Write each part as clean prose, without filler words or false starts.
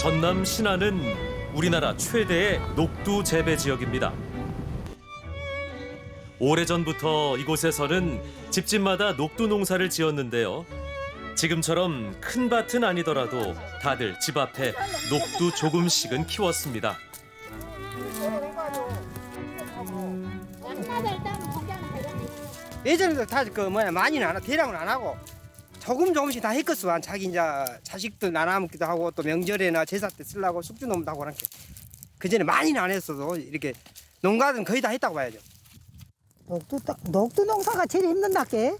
전남 신안은 우리나라 최대의 녹두 재배 지역입니다. 오래전부터 이곳에서는 집집마다 녹두 농사를 지었는데요. 지금처럼 큰 밭은 아니더라도 다들 집 앞에 녹두 조금씩은 키웠습니다. 예전에도 다 많이는 안 하고 대량은 안 하고 조금씩 다 했겠어. 자기 이제 자식들 나눠 먹기도 하고 또 명절에나 제사 때 쓰려고 숙주 놓기도 하고 그렇게. 그 전에 많이는 안 했어도 이렇게 농가들은 거의 다 했다고 봐야죠. 녹두 농사가 제일 힘든다 게.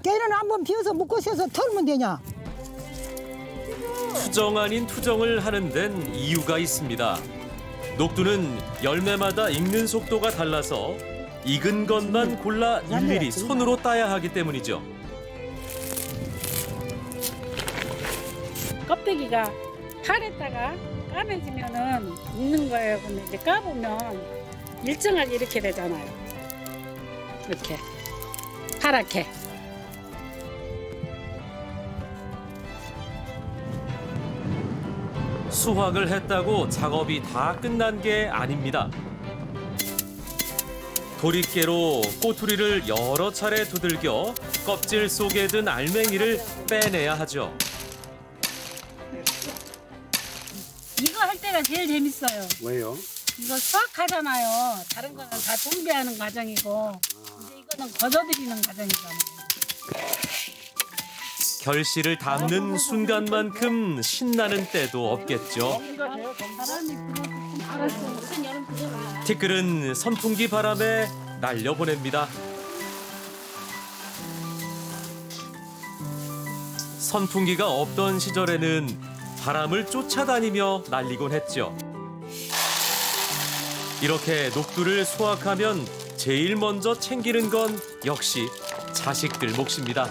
걔는 한번 비워서 묶어 셔서 털면 되냐? 투정 아닌 투정을 하는 데는 이유가 있습니다. 녹두는 열매마다 익는 속도가 달라서 익은 것만 골라 일일이 손으로 따야 하기 때문이죠. 껍데기가 팔에다가 까매지면은 익는 거예요. 근데 이제 까보면 일정하게 이렇게 되잖아요. 이렇게 파랗게. 수확을 했다고 작업이 다 끝난 게 아닙니다. 도리깨로 꼬투리를 여러 차례 두들겨 껍질 속에 든 알맹이를 빼내야 하죠. 이거 할 때가 제일 재밌어요. 왜요? 이거 수확하잖아요. 다른 거는 다 분배하는 과정이고 이제 이거는 걷어들이는 과정이잖아요. 결실을 담는 순간만큼 신나는 때도 없겠죠. 티끌은 선풍기 바람에 날려보냅니다. 선풍기가 없던 시절에는 바람을 쫓아다니며 날리곤 했죠. 이렇게 녹두를 수확하면 제일 먼저 챙기는 건 역시 자식들 몫입니다.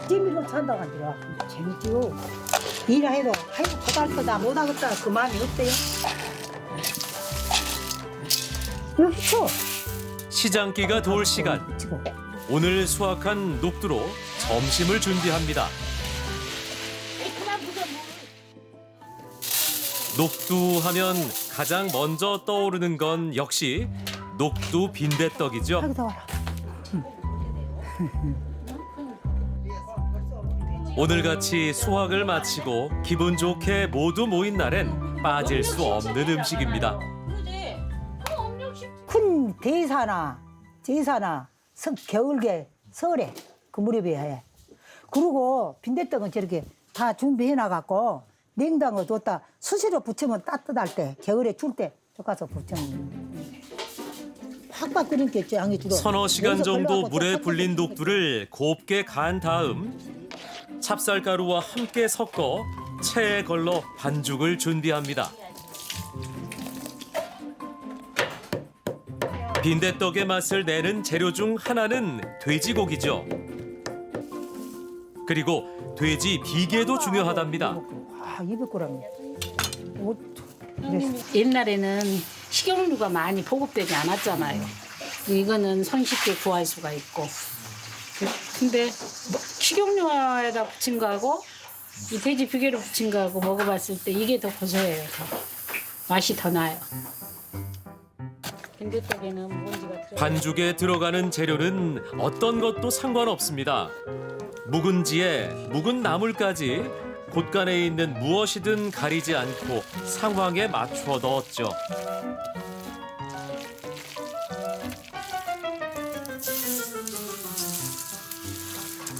재미로 산다고 하더라. 재밌지요. 일해도 아이고 고달프다 못하겠다 그 마음이 없대요. 그렇죠. 시장기가 돌 시간. 오늘 수확한 녹두로 점심을 준비합니다. 녹두 하면 가장 먼저 떠오르는 건 역시 녹두 빈대떡이죠. 여기다 와라. 오늘같이 수확을 마치고 기분 좋게 모두 모인 날엔 빠질 수 없는 음식입니다. 큰 대사나 제사나 겨울게 설에 그 무렵에 해. 그리고 빈대떡은 저렇게 다 준비해 놔갖고 냉장고 뒀다 수시로 부치면 따뜻할 때 겨울에 줄 때 쪄가서 부치면 팍팍 끓이겠죠. 양이 주로. 서너 시간 여기서 정도 걸러갖고 물에 또 불린 녹두를 곱게 간 다음 찹쌀가루와 함께 섞어 체에 걸러 반죽을 준비합니다. 빈대떡의 맛을 내는 재료 중 하나는 돼지고기죠. 그리고 돼지 비계도 중요하답니다. 아 200g. 옛날에는 식용유가 많이 보급되지 않았잖아요. 이거는 손쉽게 구할 수가 있고. 근데 식용유에다 부친 거하고 이 돼지 비계로 부친 거하고 먹어봤을 때 이게 더 고소해요. 더. 맛이 더 나요. 빈대떡에는 묵은지가 들어가요. 반죽에 들어가는 재료는 어떤 것도 상관없습니다. 묵은지에 묵은 나물까지 곳간에 있는 무엇이든 가리지 않고 상황에 맞춰 넣었죠.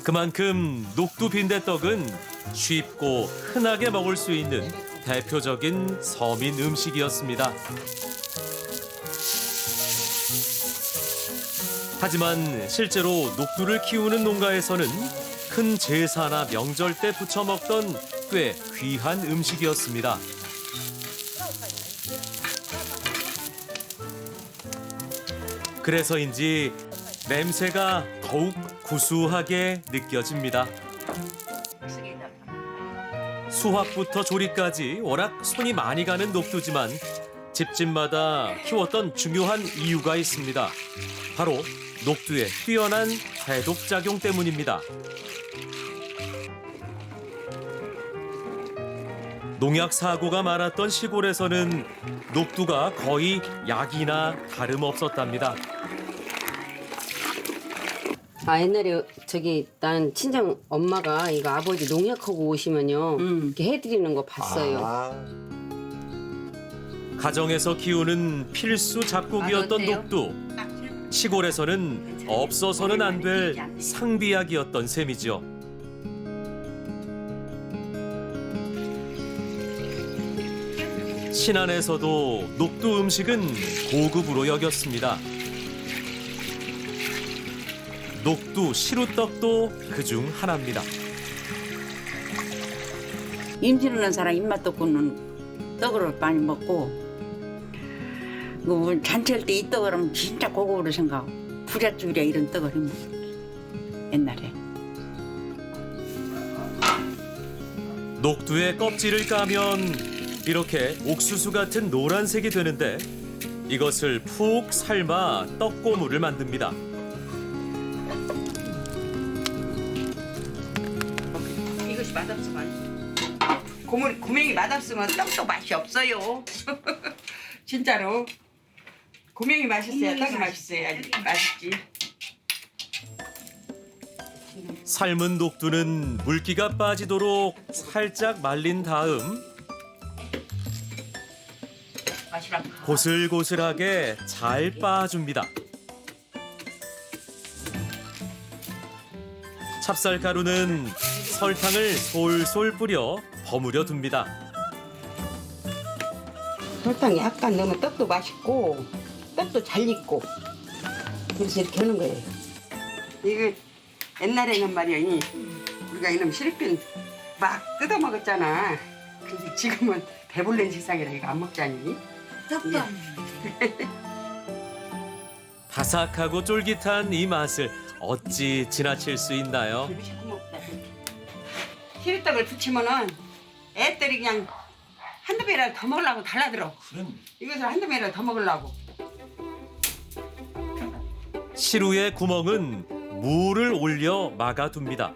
그만큼 녹두 빈대떡은 쉽고 흔하게 먹을 수 있는 대표적인 서민 음식이었습니다. 하지만 실제로 녹두를 키우는 농가에서는 큰 제사나 명절 때 부쳐 먹던 꽤 귀한 음식이었습니다. 그래서인지 냄새가 더욱 구수하게 느껴집니다. 수확부터 조리까지 워낙 손이 많이 가는 녹두지만 집집마다 키웠던 중요한 이유가 있습니다. 바로 녹두의 뛰어난 해독작용 때문입니다. 농약 사고가 많았던 시골에서는 녹두가 거의 약이나 다름없었답니다. 아 옛날에 저기 난 친정 엄마가 이거 아버지 농약하고 오시면요 이렇게 해드리는 거 봤어요. 가정에서 키우는 필수 작곡이었던 녹두. 시골에서는 없어서는 안 될 상비약이었던 셈이죠. 신안에서도 녹두 음식은 고급으로 여겼습니다. 녹두 시루떡도 그중 하나입니다. 임신하는 사람 입맛 없고는 떡을 많이 먹고 그 잔치할 때 이 떡을 하면 진짜 고급으로 생각하고 부잣집이라 이런 떡을 해 먹었지 옛날에. 녹두의 껍질을 까면 이렇게 옥수수 같은 노란색이 되는데 이것을 푹 삶아 떡고물을 만듭니다. 이것이 맛없으면 고명이 맛없으면 떡도 맛이 없어요. 진짜로 고명이 맛있어야 떡이 맛있어야지 맛있지. 삶은 녹두는 물기가 빠지도록 살짝 말린 다음 고슬고슬하게 잘 빻아줍니다. 찹쌀가루는 설탕을 솔솔 뿌려 버무려 둡니다. 설탕 약간 넣으면 떡도 맛있고 떡도 잘 익고 그래서 이렇게 하는 거예요. 이게 옛날에는 말이야 우리가 이놈 시래균 막 뜯어 먹었잖아. 근데 지금은 배불른 세상이라 이거 안 먹자니. 바삭하고 쫄깃한 이 맛을 어찌 지나칠 수 있나요? 시루떡을 부치면은 애들이 그냥 한두 배라도 더 먹으려고 달라들어. 이것을 한두 배라도 더 먹으려고. 시루의 구멍은 물을 올려 막아둡니다.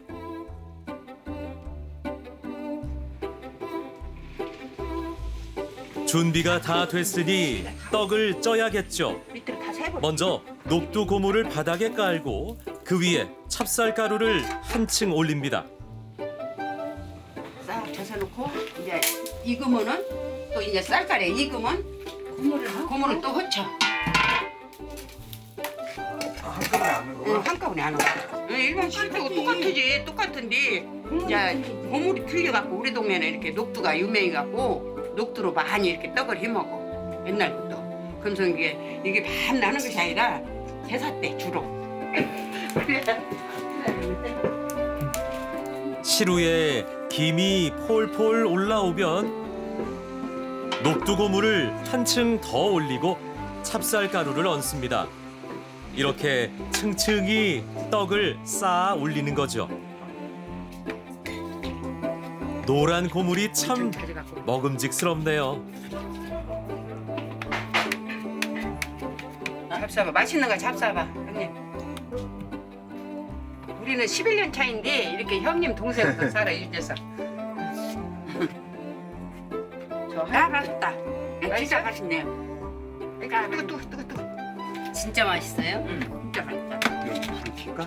준비가 다 됐으니 떡을 쪄야겠죠. 밑으로 다 세버. 먼저 녹두 고무를 바닥에 깔고 그 위에 찹쌀가루를 한층 올립니다. 싹 젖어놓고 이제 익으면은 또 이제 쌀가루에 익으면 고무를 또 헛쳐. 한꺼번에 안 먹어. 응, 한꺼번에 안 하고. 일반 시루떡하고 똑같지. 똑같은데 이제 고물이 틀려갖고 우리 동네는 이렇게 녹두가 유명해갖고 녹두로 많이 이렇게 떡을 해먹어. 옛날부터. 그래서 이게 반 나는 것이 아니라 제사 때 주로. 시루에 김이 폴폴 올라오면 녹두 고무를 한층 더 올리고 찹쌀가루를 얹습니다. 이렇게 층층이 떡을 쌓아 올리는 거죠. 노란 고물이 참 먹음직스럽네요. 잡숴봐. 맛있는 거 잡숴봐. 형님. 우리는 11년 차인데 이렇게 형님 동생으로 살아 유재석. 맛있다. 진짜 맛있네요. 뜨거. 진짜 맛있어요? 진짜 맛있다. 불 킬까?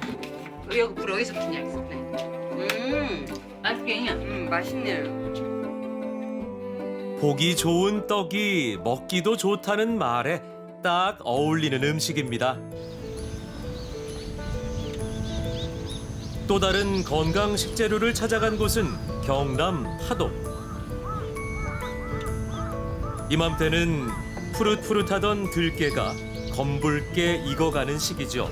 여기 불 어디서 켜냐 했었네. 맛있게 맛있네요. 보기 좋은 떡이 먹기도 좋다는 말에 딱 어울리는 음식입니다. 또 다른 건강 식재료를 찾아간 곳은 경남 하동. 이맘때는 푸릇푸릇하던 들깨가 검붉게 익어가는 시기죠.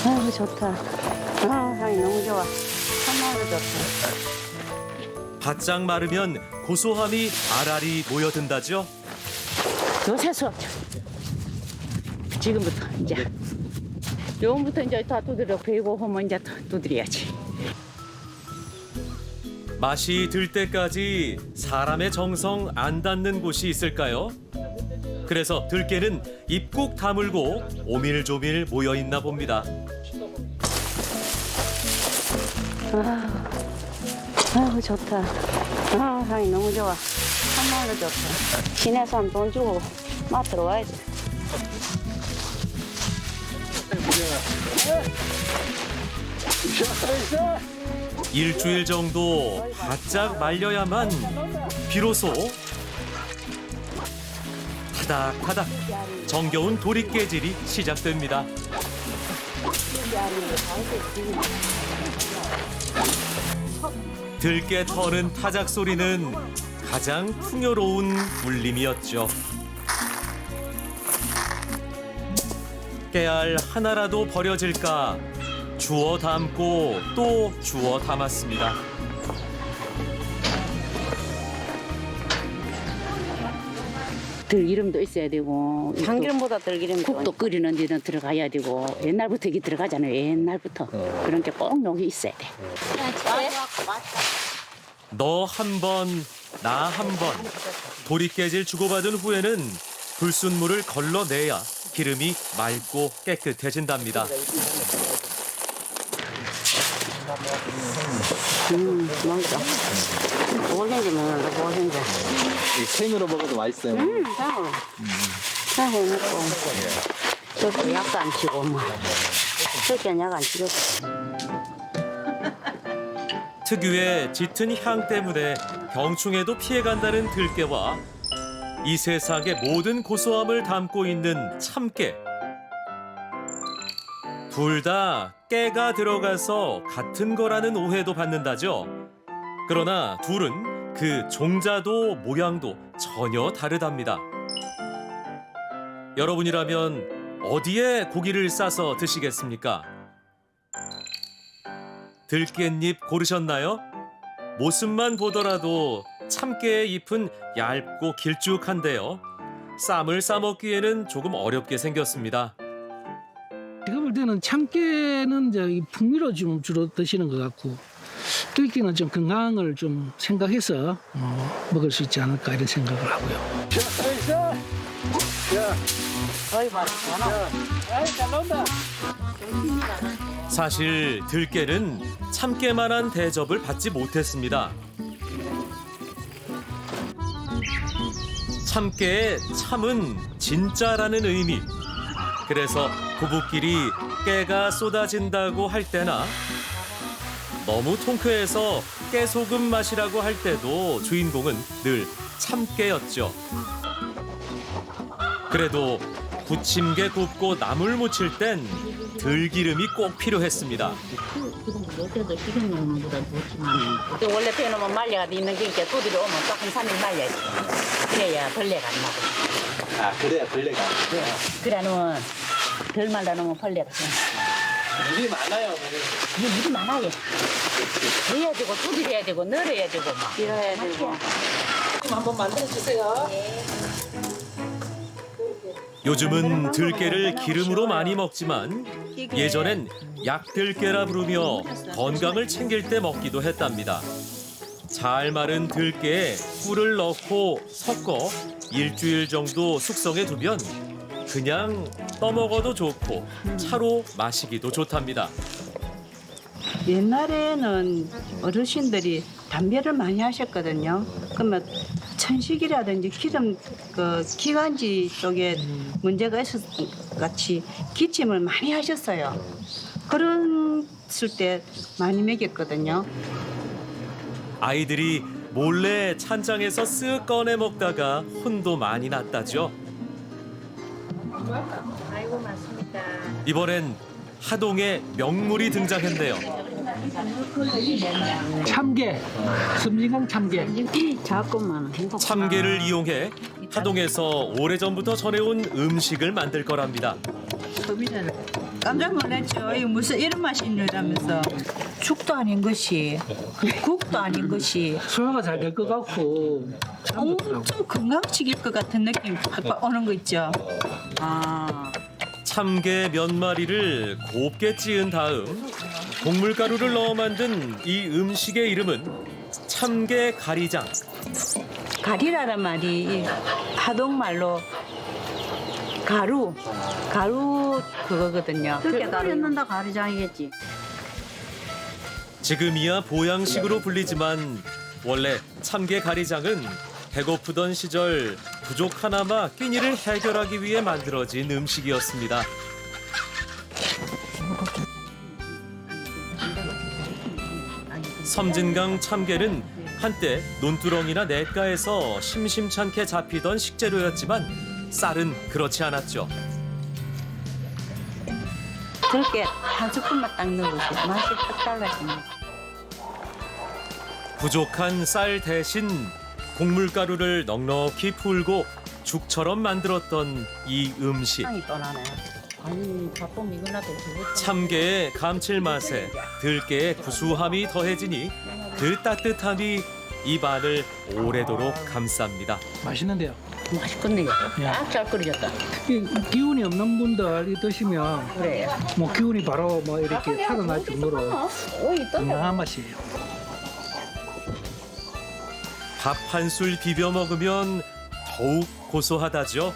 아 좋다. 아 향이 너무 좋아. 참말로 좋다. 바짝 마르면 고소함이 알알이 모여든다죠. 요새 수업. 지금부터 이제 요금부터 이제 다 두드려 베고 하면 이제 두드려야지. 맛이 들 때까지 사람의 정성 안 닿는 곳이 있을까요? 그래서 들깨는 입국 다물고 오밀조밀 모여 있나 봅니다. 아우 좋다. 아 향이 너무 좋아. 한마음도 좋다. 시내서 한 돈 주고 마트로 와야 돼. 일주일 정도 바짝 말려야만 비로소 타닥타닥 정겨운 도리깨질이 시작됩니다. 들깨 터는 타작 소리는 가장 풍요로운 울림이었죠. 깨알 하나라도 버려질까 주워 담고 또 주워 담았습니다. 들기름도 있어야 되고 참기름보다 들기름 국도 끓이는 데는 들어가야 되고 옛날부터 이게 들어가잖아요. 옛날부터 그런 게 꼭 여기 있어야 돼. 너 한 번, 나 한 번. 도리깨질 주고받은 후에는 불순물을 걸러내야 기름이 맑고 깨끗해진답니다. 맛있어. 오렌지 먹는다, 오렌지. 생으로 먹어도 맛있어요. 향으로. 향으로 먹고. 저도 약도 안 치고, 뭐. 저렇게 약 안 치고. 특유의 짙은 향 때문에 병충해도 피해간다는 들깨와 이 세상의 모든 고소함을 담고 있는 참깨. 둘 다 깨가 들어가서 같은 거라는 오해도 받는다죠. 그러나 둘은 그 종자도 모양도 전혀 다르답니다. 여러분이라면 어디에 고기를 싸서 드시겠습니까? 들깻잎 고르셨나요? 모습만 보더라도 참깨의 잎은 얇고 길쭉한데요. 쌈을 싸먹기에는 조금 어렵게 생겼습니다. 제가 볼 때는 참깨는 이제 이 풍미로 좀 주로 드시는 것 같고 들깨는 좀 건강을 좀 생각해서 먹을 수 있지 않을까 이런 생각을 하고요. 사실 들깨는 참깨만한 대접을 받지 못했습니다. 참깨의 참은 진짜라는 의미. 그래서 부부끼리 깨가 쏟아진다고 할 때나 너무 통쾌해서 깨소금 맛이라고 할 때도 주인공은 늘 참깨였죠. 그래도 부침개 굽고 나물 무칠 땐 들기름이 꼭 필요했습니다. 원래 빼놓으면 말려가 있는 게 이렇게 두드려 오면 조금 3일 말려야지. 그래야 벌레가 안 나고. 아, 그래야 벌레가. 그래 놓으면 덜 말라 놓으면 벌레가 안 나. 물이 많아요. 일이 많아요. 해야 되고 두드려야 되고 널어야 되고 막. 밀어야 되고. 한번 만들어 주세요. 요즘은 들깨를 기름으로 많이 먹지만 예전엔 약들깨라 부르며 건강을 챙길 때 먹기도 했답니다. 잘 마른 들깨에 꿀을 넣고 섞어 일주일 정도 숙성해 두면 그냥 떠먹어도 좋고 차로 마시기도 좋답니다. 옛날에는 어르신들이 담배를 많이 하셨거든요. 그러면 천식이라든지 기름 기관지 쪽에 문제가 있었 같이 기침을 많이 하셨어요. 그랬을 때 많이 먹였거든요. 아이들이 몰래 찬장에서 쓱 꺼내 먹다가 혼도 많이 났다죠. 아이고 맞습니다. 이번엔 하동에 명물이 등장했네요. 참깨, 섬진강 참깨. 자꾸만. 참깨를 이용해 하동에서 오래전부터 전해온 음식을 만들 거랍니다. 소비자는 깜짝 놀랐죠. 이거 무슨 이런 맛이 있느라면서 죽도 아닌 것이 국도 아닌 것이 소화가 잘 될 것 같고 엄청 건강식일 것 같은 느낌이 팍 오는 거 있죠. 아. 참깨 몇 마리를 곱게 찌은 다음 곡물가루를 넣어 만든 이 음식의 이름은 참깨 가리장. 가리라는 말이 하동말로 가루 그거거든요. 그렇게 넣는다 가루장이겠지. 지금이야 보양식으로 불리지만 원래 참깨 가리장은 배고프던 시절 부족 하나마 끼니를 해결하기 위해 만들어진 음식이었습니다. 섬진강 참깨는 한때 논두렁이나 냇가에서 심심찮게 잡히던 식재료였지만 쌀은 그렇지 않았죠. 그렇게 한 스푼만 딱 넣어보세요. 맛이 딱 달라집니다. 부족한 쌀 대신 곡물가루를 넉넉히 풀고 죽처럼 만들었던 이 음식. 향이 또 나네. 아니 바쁨 이거 나도 그거 참깨의 감칠맛에 들깨의 구수함이 더해지니 그 따뜻함이 입안을 오래도록 감쌉니다. 맛있는데요. 맛있겠네요. 딱 잘 끓여졌다. 이 기운이 없는 분들이 드시면 그래. 뭐 기운이 바로 뭐 이렇게 살아날 정도로 건강한 맛이에요. 밥 한 술 비벼 먹으면 더욱 고소하다죠.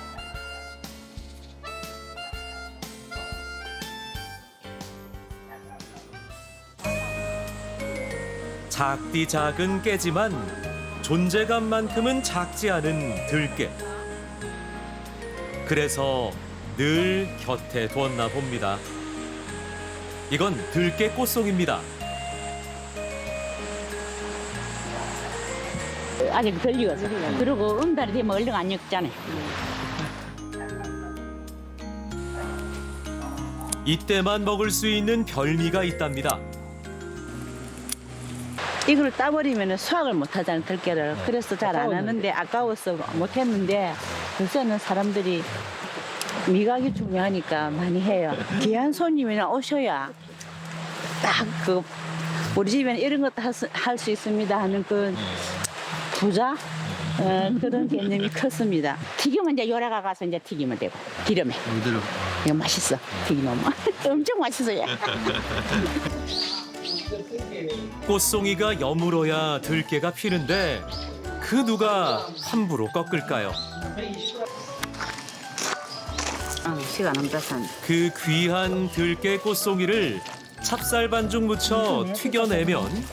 작디 작은 깨지만 존재감만큼은 작지 않은 들깨. 그래서 늘 곁에 두었나 봅니다. 이건 들깨 꽃송입니다. 아직 덜 익었어. 그리고 음달이 되면 얼른 안 익잖아요. 이때만 먹을 수 있는 별미가 있답니다. 이걸 따버리면 수확을 못 하잖아요, 들깨를. 그래서 잘 안 하는데 아까워서 못 했는데 요새는 사람들이 미각이 중요하니까 많이 해요. 귀한 손님이나 오셔야 딱 그 우리 집에는 이런 것도 할 수 있습니다 하는 그 부자 그런 개념이 컸습니다. 튀기면 이제 요래가 가서 이제 튀기면 되고 기름에. 이거 맛있어. 튀기면 엄청 맛있어요. 꽃송이가 여물어야 들깨가 피는데 그 누가 함부로 꺾을까요? 시간 없다산. 그 귀한 들깨 꽃송이를 찹쌀 반죽 묻혀 튀겨내면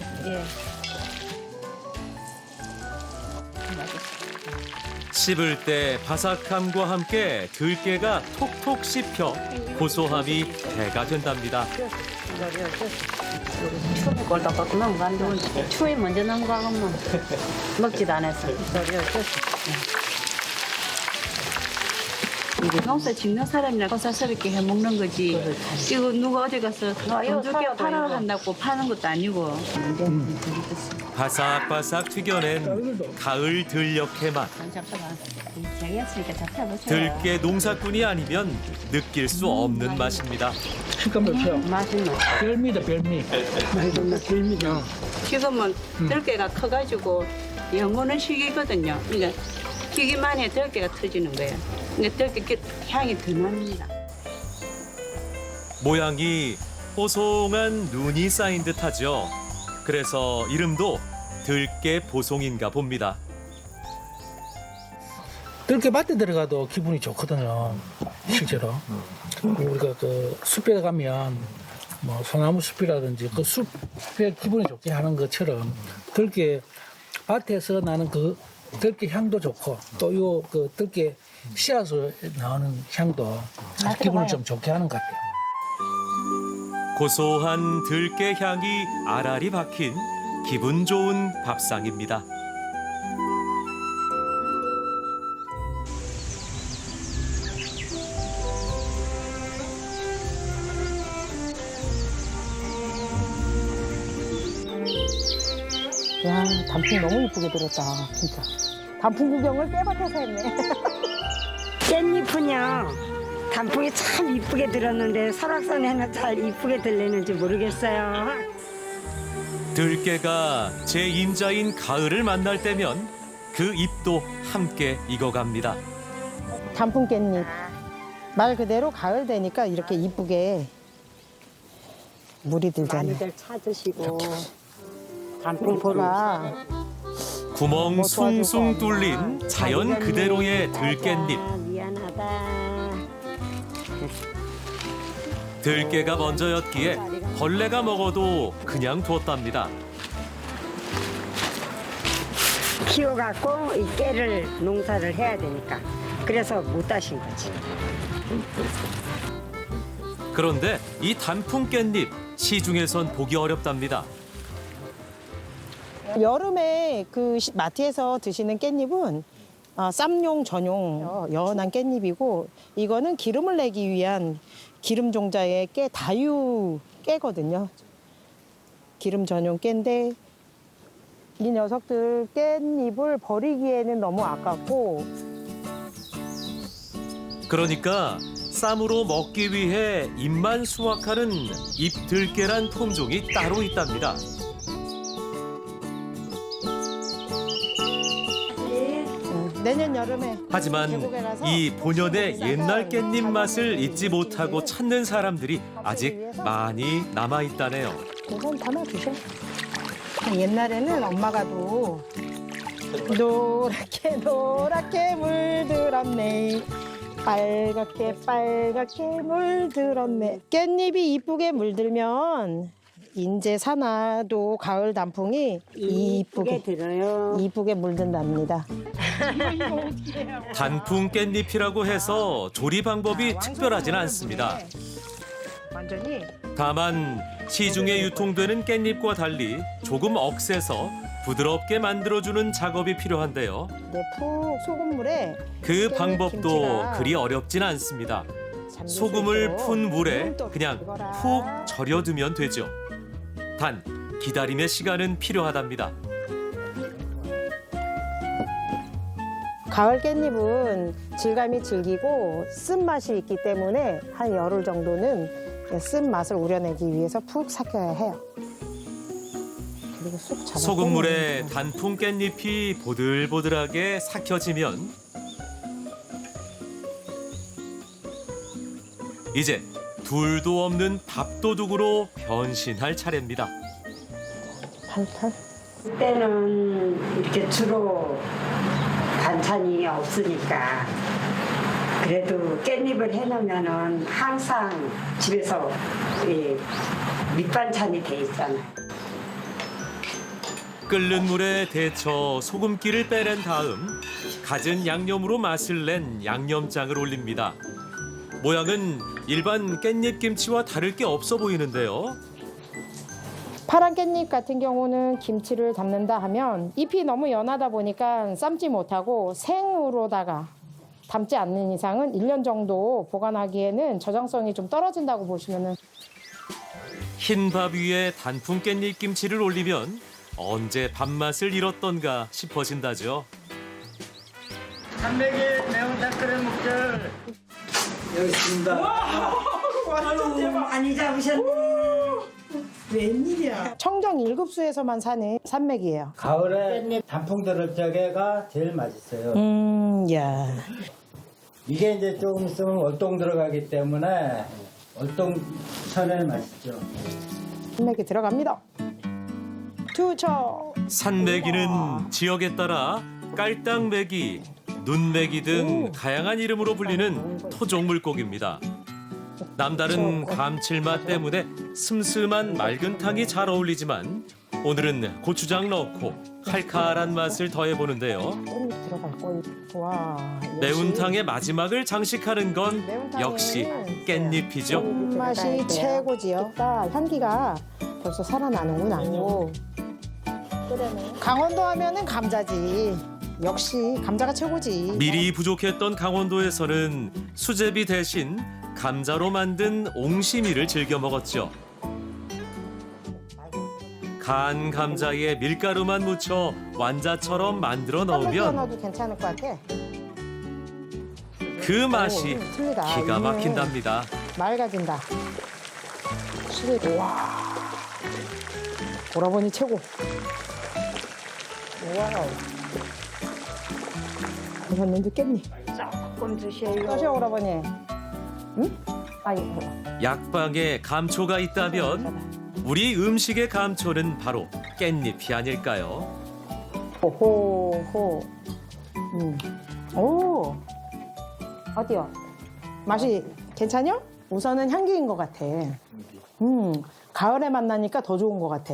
씹을 때 바삭함과 함께 들깨가 톡톡 씹혀 고소함이 배가 된답니다. 추에 꼴딱꼴딱 넘어간다. 추에 먼저 넘어가면 먹지도 않았어. 이게 농사 짓는 사람이나 고사스럽게 해먹는 거지. 지금 누가 어디 가서 돈 줄게 팔아 한다고 파는 것도 아니고. 바삭바삭 튀겨낸 가을 들녘의 맛. 들깨 농사꾼이 아니면 느낄 수 없는 맛입니다. 식감 좋죠? 맛있네. 별미다 별미. 별미다. 지금은 들깨가 커가지고 영어는 시기거든요. 그러니까 기기만 해 들깨가 터지는 거예요. 그러니까 들깨 향이 더 납니다. 모양이 뽀송한 눈이 쌓인 듯하죠. 그래서 이름도 들깨 보송인가 봅니다. 들깨 밭에 들어가도 기분이 좋거든요. 실제로. 우리가 그 숲에 가면 뭐 소나무 숲이라든지 그 숲에 기분이 좋게 하는 것처럼 들깨 밭에서 나는 그 들깨 향도 좋고 또 요 그 들깨 씨앗으로 나오는 향도 아주 기분을 좀 좋게 하는 것 같아요. 고소한 들깨 향이 알알이 박힌 기분 좋은 밥상입니다. 야, 단풍 너무 이쁘게 들었다, 진짜. 단풍 구경을 깨밭에서 했네. 깻잎은요 단풍이 참 이쁘게 들었는데 설악산에는 잘 이쁘게 들리는지 모르겠어요. 들깨가 제 임자인 가을을 만날 때면 그 잎도 함께 익어갑니다. 단풍 깻잎. 말 그대로 가을 되니까 이렇게 이쁘게 물이 들잖아요. 많이들 찾으시고 단풍 보라. 구멍 뭐 숭숭 도와줄 거 뚫린 자연 그대로의 들깻잎. 미안하다. 들깨가 먼저였기에 벌레가 먹어도 그냥 두었답니다. 키워갖고 이 깨를 농사를 해야 되니까 그래서 못 따신 거지. 그런데 이 단풍 깻잎 시중에선 보기 어렵답니다. 여름에 그 마트에서 드시는 깻잎은 쌈용 전용 연한 깻잎이고 이거는 기름을 내기 위한 기름 종자의 깨 다유 깨거든요. 기름 전용 깨인데 이 녀석들 깻잎을 버리기에는 너무 아깝고 그러니까 쌈으로 먹기 위해 잎만 수확하는 잎들깨란 품종이 따로 있답니다. 내년 여름에 하지만 이 본연의 옛날 깻잎 맛을 잊지 못하고 찾는 사람들이 아직 많이 남아있다네요. 우선 담아주셔. 옛날에는 엄마가도 노랗게 노랗게 물들었네. 빨갛게 빨갛게 물들었네. 깻잎이 이쁘게 물들면 인제 사나도 가을 단풍이 이쁘게 들어요. 이쁘게 물든답니다. 단풍 깻잎이라고 해서 조리 방법이 특별하진 않습니다. 완전히 다만 시중에 유통되는 깻잎과 달리 조금 억세서 부드럽게 만들어주는 작업이 필요한데요. 푹 소금물에 그 깻잎 방법도 김치랑 그리 어렵진 않습니다. 잠길 수 소금을 있도록 푼 물에 기름도 그냥 붓거라. 푹 절여두면 되죠. 단 기다림의 시간은 필요하답니다. 가을 깻잎은 질감이 질기고 쓴맛이 있기 때문에 한 열흘 정도는 쓴맛을 우려내기 위해서 푹 삭혀야 해요. 그리고 쑥 잡아 소금물에 단풍 깻잎이 보들보들하게 삭혀지면 이제 둘도 없는 밥도둑으로 변신할 차례입니다. 팔팔. 그때는 이렇게 주로 반찬이 없으니까 그래도 깻잎을 해놓으면은 항상 집에서 이 밑반찬이 돼 있잖아요. 끓는 물에 데쳐 소금기를 빼낸 다음 갖은 양념으로 맛을 낸 양념장을 올립니다. 모양은 일반 깻잎 김치와 다를 게 없어 보이는데요. 파란 깻잎 같은 경우는 김치를 담는다 하면 잎이 너무 연하다 보니까 삶지 못하고 생으로다가 담지 않는 이상은 1년 정도 보관하기에는 저장성이 좀 떨어진다고 보시면은 흰밥 위에 단풍 깻잎 김치를 올리면 언제 밥맛을 잃었던가 싶어진다죠. 단백이 매운탕 끓여 먹자. 여기 있습니다. 많이 잡으셨네. 웬일이야. 청정 1급수에서만 사는 산맥이에요. 가을에 단풍 들을 적에가 제일 맛있어요. 야. 이게 이제 조금 있으면 월동 들어가기 때문에 월동천에 맛있죠. 산맥이 들어갑니다. 투척. 산메기는 지역에 따라 깔땅메기, 눈메기 등 다양한 이름으로 불리는 토종 물고기입니다. 남다른 감칠맛 때문에 슴슴한 맑은 탕이 잘 어울리지만 오늘은 고추장 넣고 칼칼한 맛을 더해보는데요. 들어갈 거예요. 와. 매운탕의 마지막을 장식하는 건 역시 깻잎이죠. 맛이 최고지요. 향기가 벌써 살아나는구나. 강원도 하면은 감자지. 역시 감자가 최고지. 밀이 부족했던 강원도에서는 수제비 대신 감자로 만든 옹심이를 즐겨 먹었죠. 간 감자에 밀가루만 묻혀 완자처럼 만들어 넣으면 넣어도 괜찮을 것 같아. 그 맛이 틀리다. 기가 막힌답니다. 맑아진다. 와. 오라버니 최고. 와우. 하셨는데 깻잎. 조금 드셔요. 떠셔 오라버니. 응? 아이고. 약방에 감초가 있다면 우리 음식의 감초는 바로 깻잎이 아닐까요? 호호. 오. 어때요? 맛이 괜찮요? 우선은 향기인 것 같아. 가을에 만나니까 더 좋은 것 같아.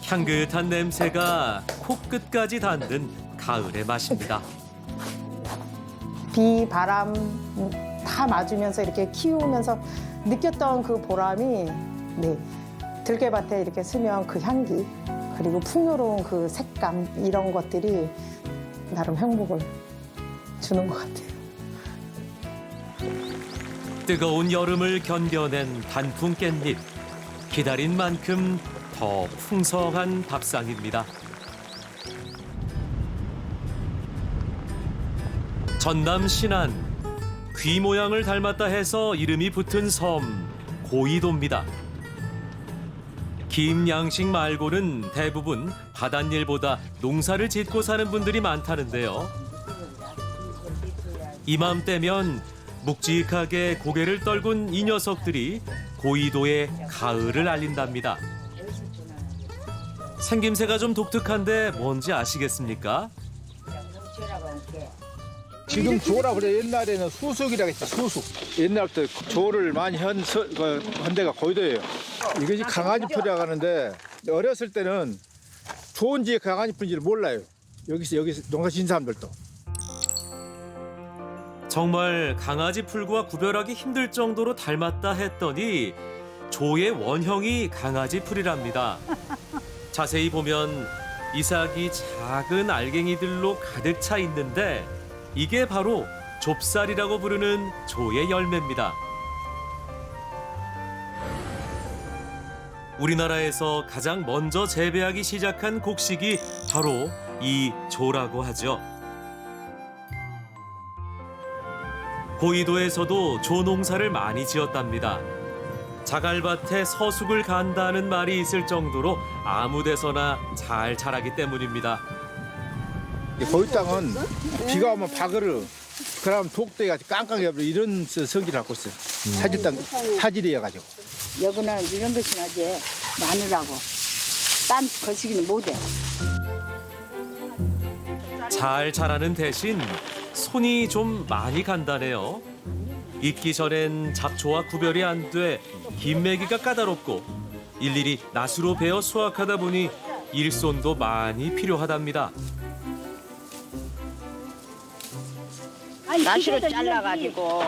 향긋한 냄새가 코끝까지 닿는 가을의 맛입니다. 비, 바람 다 맞으면서 이렇게 키우면서 느꼈던 그 보람이 네, 들깨밭에 이렇게 쓰면 그 향기 그리고 풍요로운 그 색감 이런 것들이 나름 행복을 주는 것 같아요. 뜨거운 여름을 견뎌낸 단풍 깻잎. 기다린 만큼 더 풍성한 밥상입니다. 전남 신안. 귀 모양을 닮았다 해서 이름이 붙은 섬 고이도입니다. 김 양식 말고는 대부분 바닷일보다 농사를 짓고 사는 분들이 많다는데요. 이맘때면 묵직하게 고개를 떨군 이 녀석들이 고이도의 가을을 알린답니다. 생김새가 좀 독특한데 뭔지 아시겠습니까? 지금 조라 그래. 옛날에는 수숙이라고 했죠. 수숙. 옛날부터 조를 많이 한 데가 고이도예요. 이것이 강아지풀이라고 하는데 어렸을 때는 좋은 지에 강아지풀인지를 몰라요. 여기서 농사 지은 사람들도. 정말 강아지 풀과 구별하기 힘들 정도로 닮았다 했더니 조의 원형이 강아지 풀이랍니다. 자세히 보면 이삭이 작은 알갱이들로 가득 차 있는데 이게 바로 좁쌀이라고 부르는 조의 열매입니다. 우리나라에서 가장 먼저 재배하기 시작한 곡식이 바로 이 조라고 하죠. 고이도에서도 조 농사를 많이 지었답니다. 자갈밭에 서숙을 간다는 말이 있을 정도로 아무 데서나 잘 자라기 때문입니다. 고이 땅은 비가 오면 바그르, 그러면 독대가 깡깡해 버려 이런 성질을 갖고 있어요. 사질이어가지고. 여기는 이런 것이 나지 마늘하고 딴 거시기는 못해. 잘 자라는 대신 손이 좀 많이 간다네요. 익기 전엔 잡초와 구별이 안 돼 김매기가 까다롭고 일일이 낫으로 베어 수확하다 보니 일손도 많이 필요하답니다. 낫으로 잘라가지고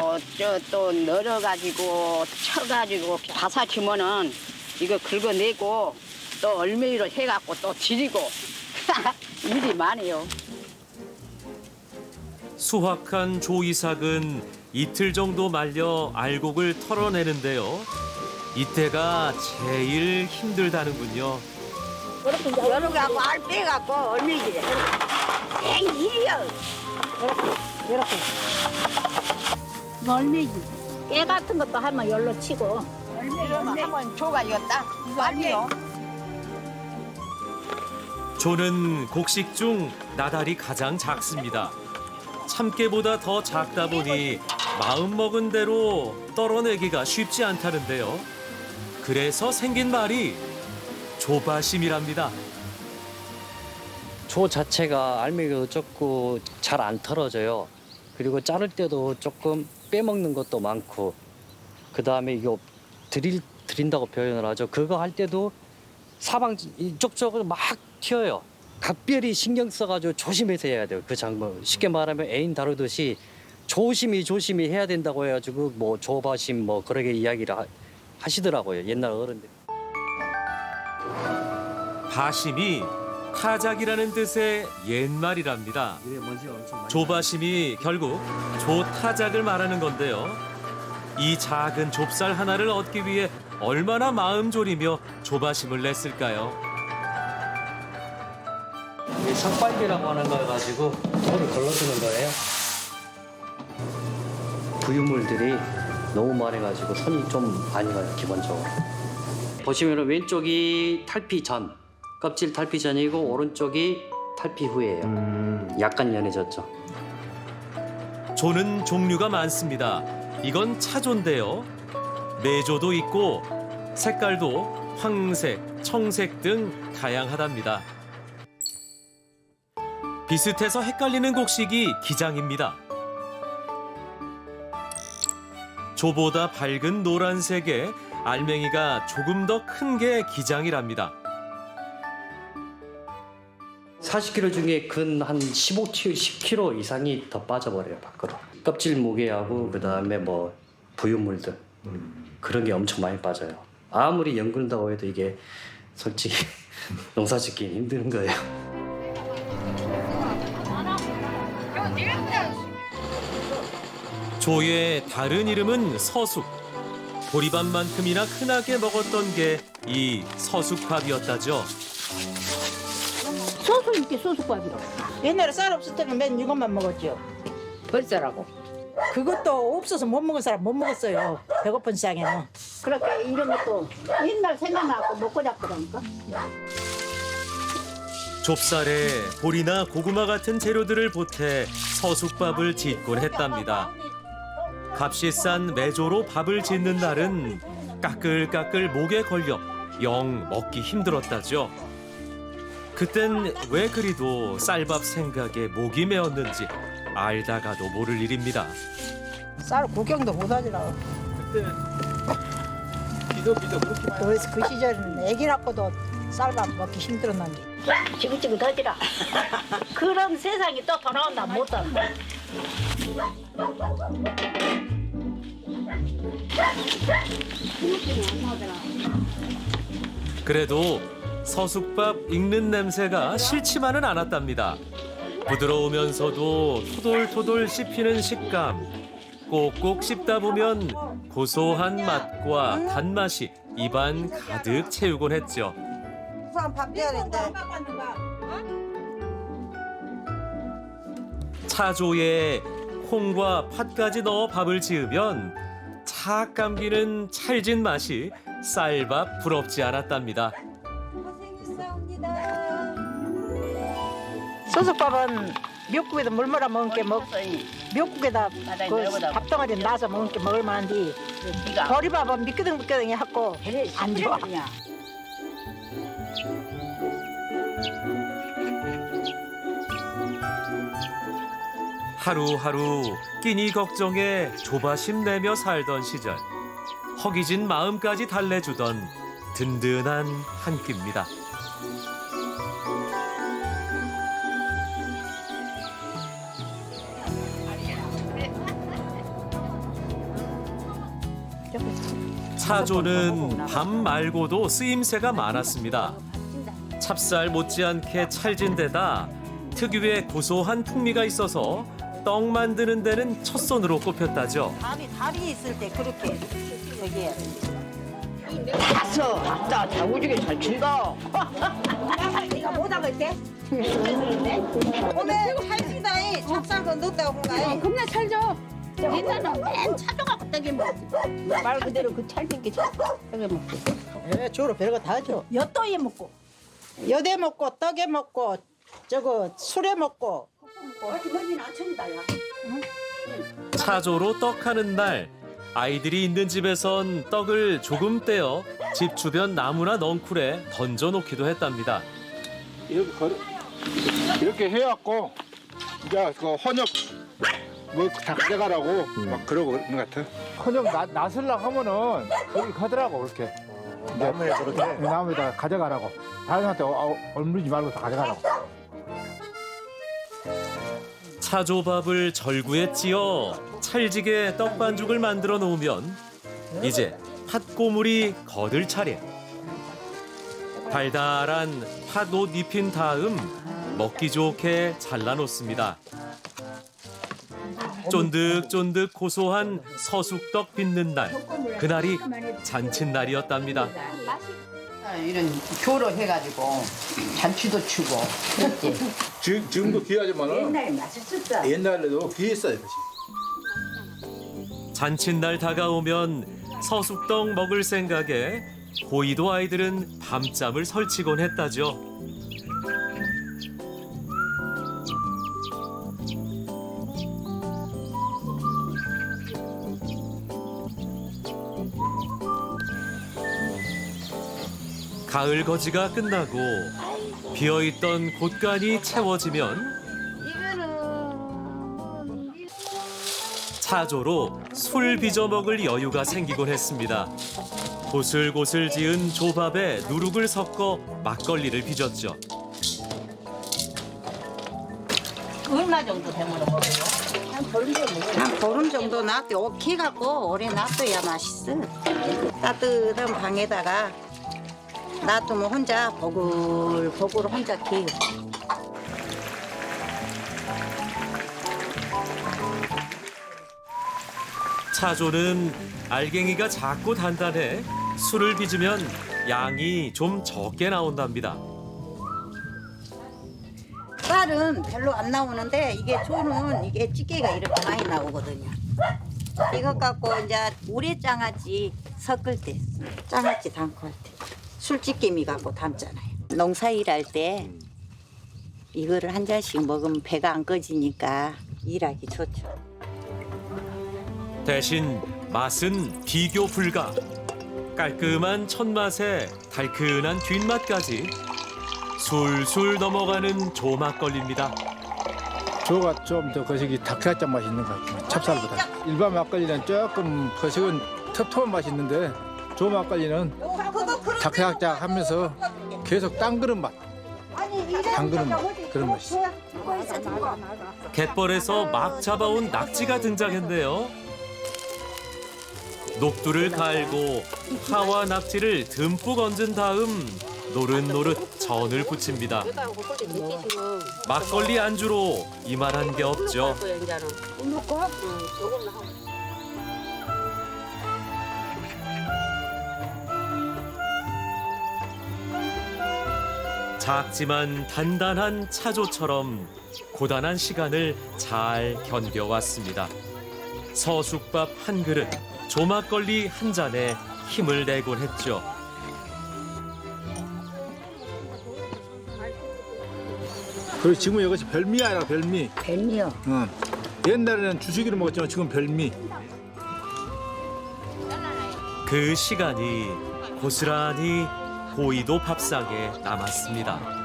또 널어가지고 쳐가지고 바사치면은 이거 긁어내고 또 얼매이로 해갖고 또 지리고 일이 많아요. 수확한 조이삭은 이틀 정도 말려 알곡을 털어내는데요. 이때가 제일 힘들다는군요. 열어갖고 알 빼갖고 얼매이래. 에이 일이요. 이렇게. 멀미지. 깨 같은 것도 하면 열로 치고. 한번 줘가지고 딱 이거 알매요. 조는 곡식 중 나달이 가장 작습니다. 참깨보다 더 작다 보니 마음먹은 대로 떨어내기가 쉽지 않다는데요. 그래서 생긴 말이 조바심이랍니다. 조 자체가 알맹이도 적고 잘 안 털어져요. 그리고 자를 때도 조금 빼먹는 것도 많고, 그 다음에 이거 드린다고 표현을 하죠. 그거 할 때도 사방 이쪽저쪽 막 튀어요. 각별히 신경 써가지고 조심해서 해야 돼요. 그 작물 쉽게 말하면 애인 다루듯이 조심히 해야 된다고 해가지고 뭐 조바심 뭐 그렇게 이야기를 하시더라고요. 옛날 어른들. 바심이 타작이라는 뜻의 옛말이랍니다. 조바심이 결국 조타작을 말하는 건데요. 이 작은 좁쌀 하나를 얻기 위해 얼마나 마음 졸이며 조바심을 냈을까요? 이 석발기라고 하는 걸 가지고 돌을 걸러주는 거예요. 부유물들이 너무 많아가지고 손이 좀 많이 가요, 기본적으로. 보시면 왼쪽이 탈피 전, 껍질 탈피 전이고 오른쪽이 탈피 후예요. 약간 연해졌죠. 조는 종류가 많습니다. 이건 차조인데요. 매조도 있고 색깔도 황색, 청색 등 다양하답니다. 비슷해서 헷갈리는 곡식이 기장입니다. 조보다 밝은 노란색에 알맹이가 조금 더 큰 게 기장이랍니다. 40kg 중에 근 한 10kg 이상이 더 빠져버려요, 밖으로. 껍질 무게하고 그다음에 뭐 부유물들 그런 게 엄청 많이 빠져요. 아무리 연근다고 해도 이게 솔직히 농사 짓기 힘든 거예요. 조의 다른 이름은 서숙. 보리밥만큼이나 흔하게 먹었던 게 이 서숙밥이었다죠. 소스 있게 소스밥이요. 옛날에 쌀 없을 때는 맨 이것만 먹었죠. 벌써라고. 그것도 없어서 못 먹은 사람 못 먹었어요. 배고픈 시장에는. 그렇게 이런 것도 옛날 생각나고 먹고 잡더라니까. 좁쌀에 보리나 고구마 같은 재료들을 보태 서숙밥을 짓곤 했답니다. 값이 싼 메조로 밥을 짓는 날은 까끌까끌 목에 걸려 영 먹기 힘들었다죠. 그땐 왜 그리도 쌀밥 생각에 목이 메었는지 알다가도 모를 일입니다. 쌀 구경도 못하더라고. 그때는 비도 그렇게 많이. 그 시절에는 애기 낳고도 쌀밥 먹기 힘들었는데. 지긋지긋하지라. 그런 세상이 또 돌아온다 못다. 그래도 서숙밥 익는 냄새가 싫지만은 않았답니다. 부드러우면서도 토돌토돌 씹히는 식감. 꼭꼭 씹다 보면 고소한 맛과 단맛이 입안 가득 채우곤 했죠. 밥 줘야 된다. 차조에 콩과 팥까지 넣어 밥을 지으면 착 감기는 찰진 맛이 쌀밥 부럽지 않았답니다. 소스밥은 미역국에다 물 말아 먹은 게 미역국에다 그 밥덩어리 놔서 먹은 게 먹을 만한데 보리밥은 미끄덩미끄덩이 하고 안 좋아. 하루하루 끼니 걱정에 조바심 내며 살던 시절 허기진 마음까지 달래주던 든든한 한 끼입니다. 차조는 밥 말고도 쓰임새가 많았습니다. 찹쌀 못지않게 찰진 데다 특유의 고소한 풍미가 있어서 떡 만드는 데는 첫손으로 꼽혔다죠. 밥이 있을 때 그렇게 저기 해야 돼. 봤어. 아따 자구지게 잘 친다. 네가 못하고 있대? 오늘 할수다 찹쌀도 넣었다고 그런가? 겁나 찰져. 옛날에는 맨 차져갖고 떡에 먹지. 말 그대로 그 찰진 게 떡에 먹고. 예, 주로 별거 다 하죠. 엿도에 먹고, 엿에 먹고, 떡에 먹고, 저거 술에 먹고. 머리는 아침이다, 야. 차조로 떡하는 날 아이들이 있는 집에선 떡을 조금 떼어 집 주변 나무나 넝쿨에 던져놓기도 했답니다. 이렇게 해갖고 이제 그 헌역 뭐 다 가져가라고 막 그러고 있는 것 같아. 헌역 나설랑 하면은 거기 가더라고 그렇게. 나무에 그렇게 나무에다 가져가라고. 다른 사람한테 얼무리지 말고 다 가져가라고. 차조밥을 절구에 찧어 찰지게 떡반죽을 만들어 놓으면 이제 팥고물이 거들 차례. 달달한 팥옷 입힌 다음 먹기 좋게 잘라놓습니다. 쫀득쫀득 고소한 서숙떡 빚는 날, 그날이 잔칫날이었답니다. 이런 교로 해가지고 잔치도 추고 그랬지. 지금도 귀하지만은 옛날에 맛있었어. 옛날에도 귀했어요. 잔칫날 다가오면 서숙떡 먹을 생각에 고이도 아이들은 밤잠을 설치곤 했다죠. 가을 거지가 끝나고 비어있던 곳간이 채워지면 차조로 술 빚어 먹을 여유가 생기곤 했습니다. 고슬고슬 지은 조밥에 누룩을 섞어 막걸리를 빚었죠. 얼마 정도 되면 먹어요? 한 보름 정도 놔둬. 오키 갖고 오래 놔둬야 맛있어. 따뜻한 방에다가 놔두면 혼자 보글보글 혼자 키워. 차조는 알갱이가 작고 단단해 술을 빚으면 양이 좀 적게 나온답니다. 쌀은 별로 안 나오는데 이게 조는 이게 찌개가 이렇게 많이 나오거든요. 이것 갖고 이제 우레 장아찌 섞을 때 장아찌 담고 할 때 술찌개미 갖고 담잖아요. 농사 일할 때 이거를 한 잔씩 먹으면 배가 안 꺼지니까 일하기 좋죠. 대신 맛은 비교 불가. 깔끔한 첫맛에 달큰한 뒷맛까지 술술 넘어가는 조막걸리입니다. 조가 좀 더 거시기 닭살짝 맛이 있는 것 같아요. 찹쌀보다. 일반 막걸리는 조금 거식은 텁텁한 맛이 있는데 조 막걸리는 닭살짝 하면서 계속 당그는 맛. 당그는 맛. 그런 맛이 있어요. 갯벌에서 막 잡아온 낙지가 등장했네요. 녹두를 갈고 파와 낙지를 듬뿍 얹은 다음 노릇노릇 전을 부칩니다. 막걸리 안주로 이만한 게 없죠. 작지만 단단한 차조처럼 고단한 시간을 잘 견뎌왔습니다. 서숙밥 한 그릇, 조막걸리 한 잔에 힘을 내곤 했죠. 그리고 지금 이것이 별미 아니라 별미. 별미요? 응. 옛날에는 주식으로 먹었지만 지금 별미. 그 시간이 고스란히 고이도 밥상에 남았습니다.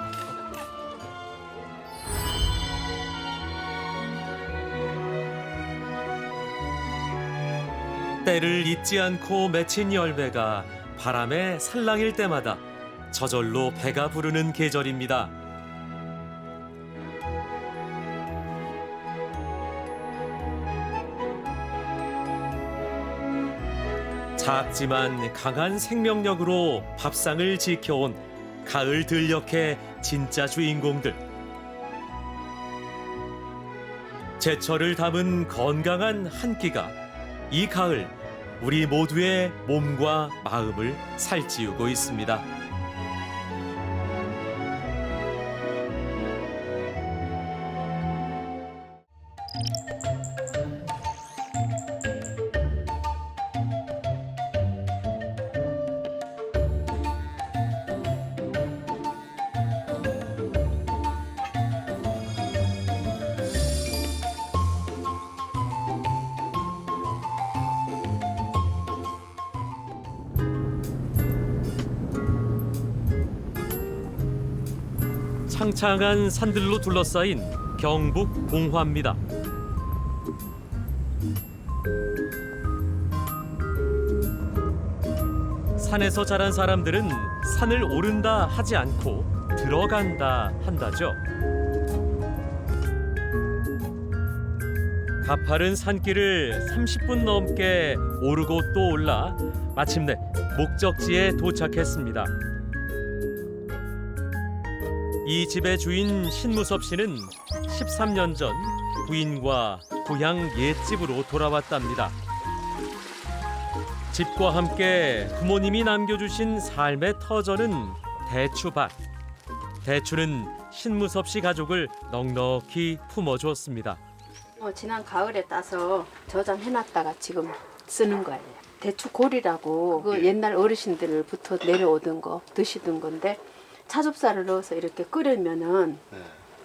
때를 잊지 않고 맺힌 열매가 바람에 살랑일 때마다 저절로 배가 부르는 계절입니다. 작지만 강한 생명력으로 밥상을 지켜온 가을 들녘의 진짜 주인공들. 제철을 담은 건강한 한 끼가 이 가을 우리 모두의 몸과 마음을 살찌우고 있습니다. 창창한 산들로 둘러싸인 경북 봉화입니다. 산에서 자란 사람들은 산을 오른다 하지 않고 들어간다 한다죠. 가파른 산길을 30분 넘게 오르고 또 올라 마침내 목적지에 도착했습니다. 이 집의 주인 신무섭 씨는 13년 전 부인과 고향 옛집으로 돌아왔답니다. 집과 함께 부모님이 남겨주신 삶의 터전은 대추밭. 대추는 신무섭 씨 가족을 넉넉히 품어주었습니다. 지난 가을에 따서 저장해놨다가 지금 쓰는 거예요. 대추골이라고 그 옛날 어르신들부터 내려오던 거 드시던 건데 차좁쌀을 넣어서 이렇게 끓이면은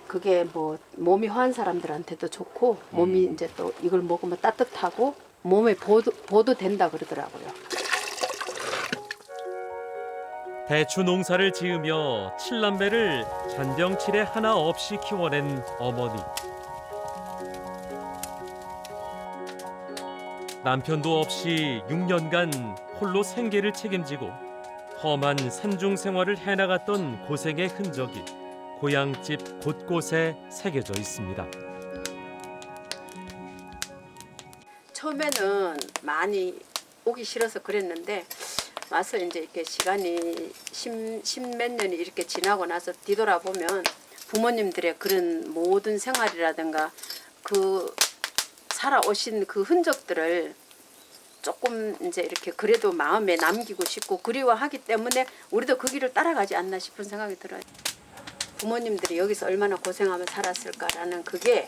그게 뭐 몸이 허한 사람들한테도 좋고 몸이 이제 또 이걸 먹으면 따뜻하고 몸에 보도 된다 그러더라고요. 대추 농사를 지으며 7남매를 잔병치레 하나 없이 키워낸 어머니. 남편도 없이 6년간 홀로 생계를 책임지고 험한 산중 생활을 해나갔던 고생의 흔적이 고향집 곳곳에 새겨져 있습니다. 처음에는 많이 오기 싫어서 그랬는데 와서 이제 이렇게 시간이 십몇 년이 이렇게 지나고 나서 뒤돌아보면 부모님들의 그런 모든 생활이라든가 그 살아오신 그 흔적들을 조금 이제 이렇게 그래도 마음에 남기고 싶고 그리워하기 때문에 우리도 그 길을 따라가지 않나 싶은 생각이 들어요. 부모님들이 여기서 얼마나 고생하며 살았을까라는 그게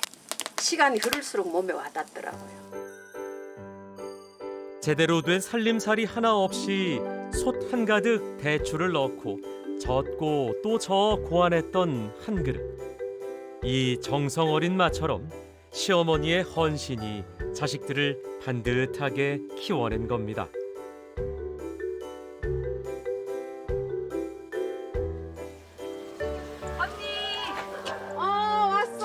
시간이 흐를수록 몸에 와닿더라고요. 제대로 된 살림살이 하나 없이 솥 한가득 대추를 넣고 젓고 또 저어 고안했던 한 그릇. 이 정성 어린 맛처럼 시어머니의 헌신이 자식들을 반듯하게 키워낸 겁니다. 왔어.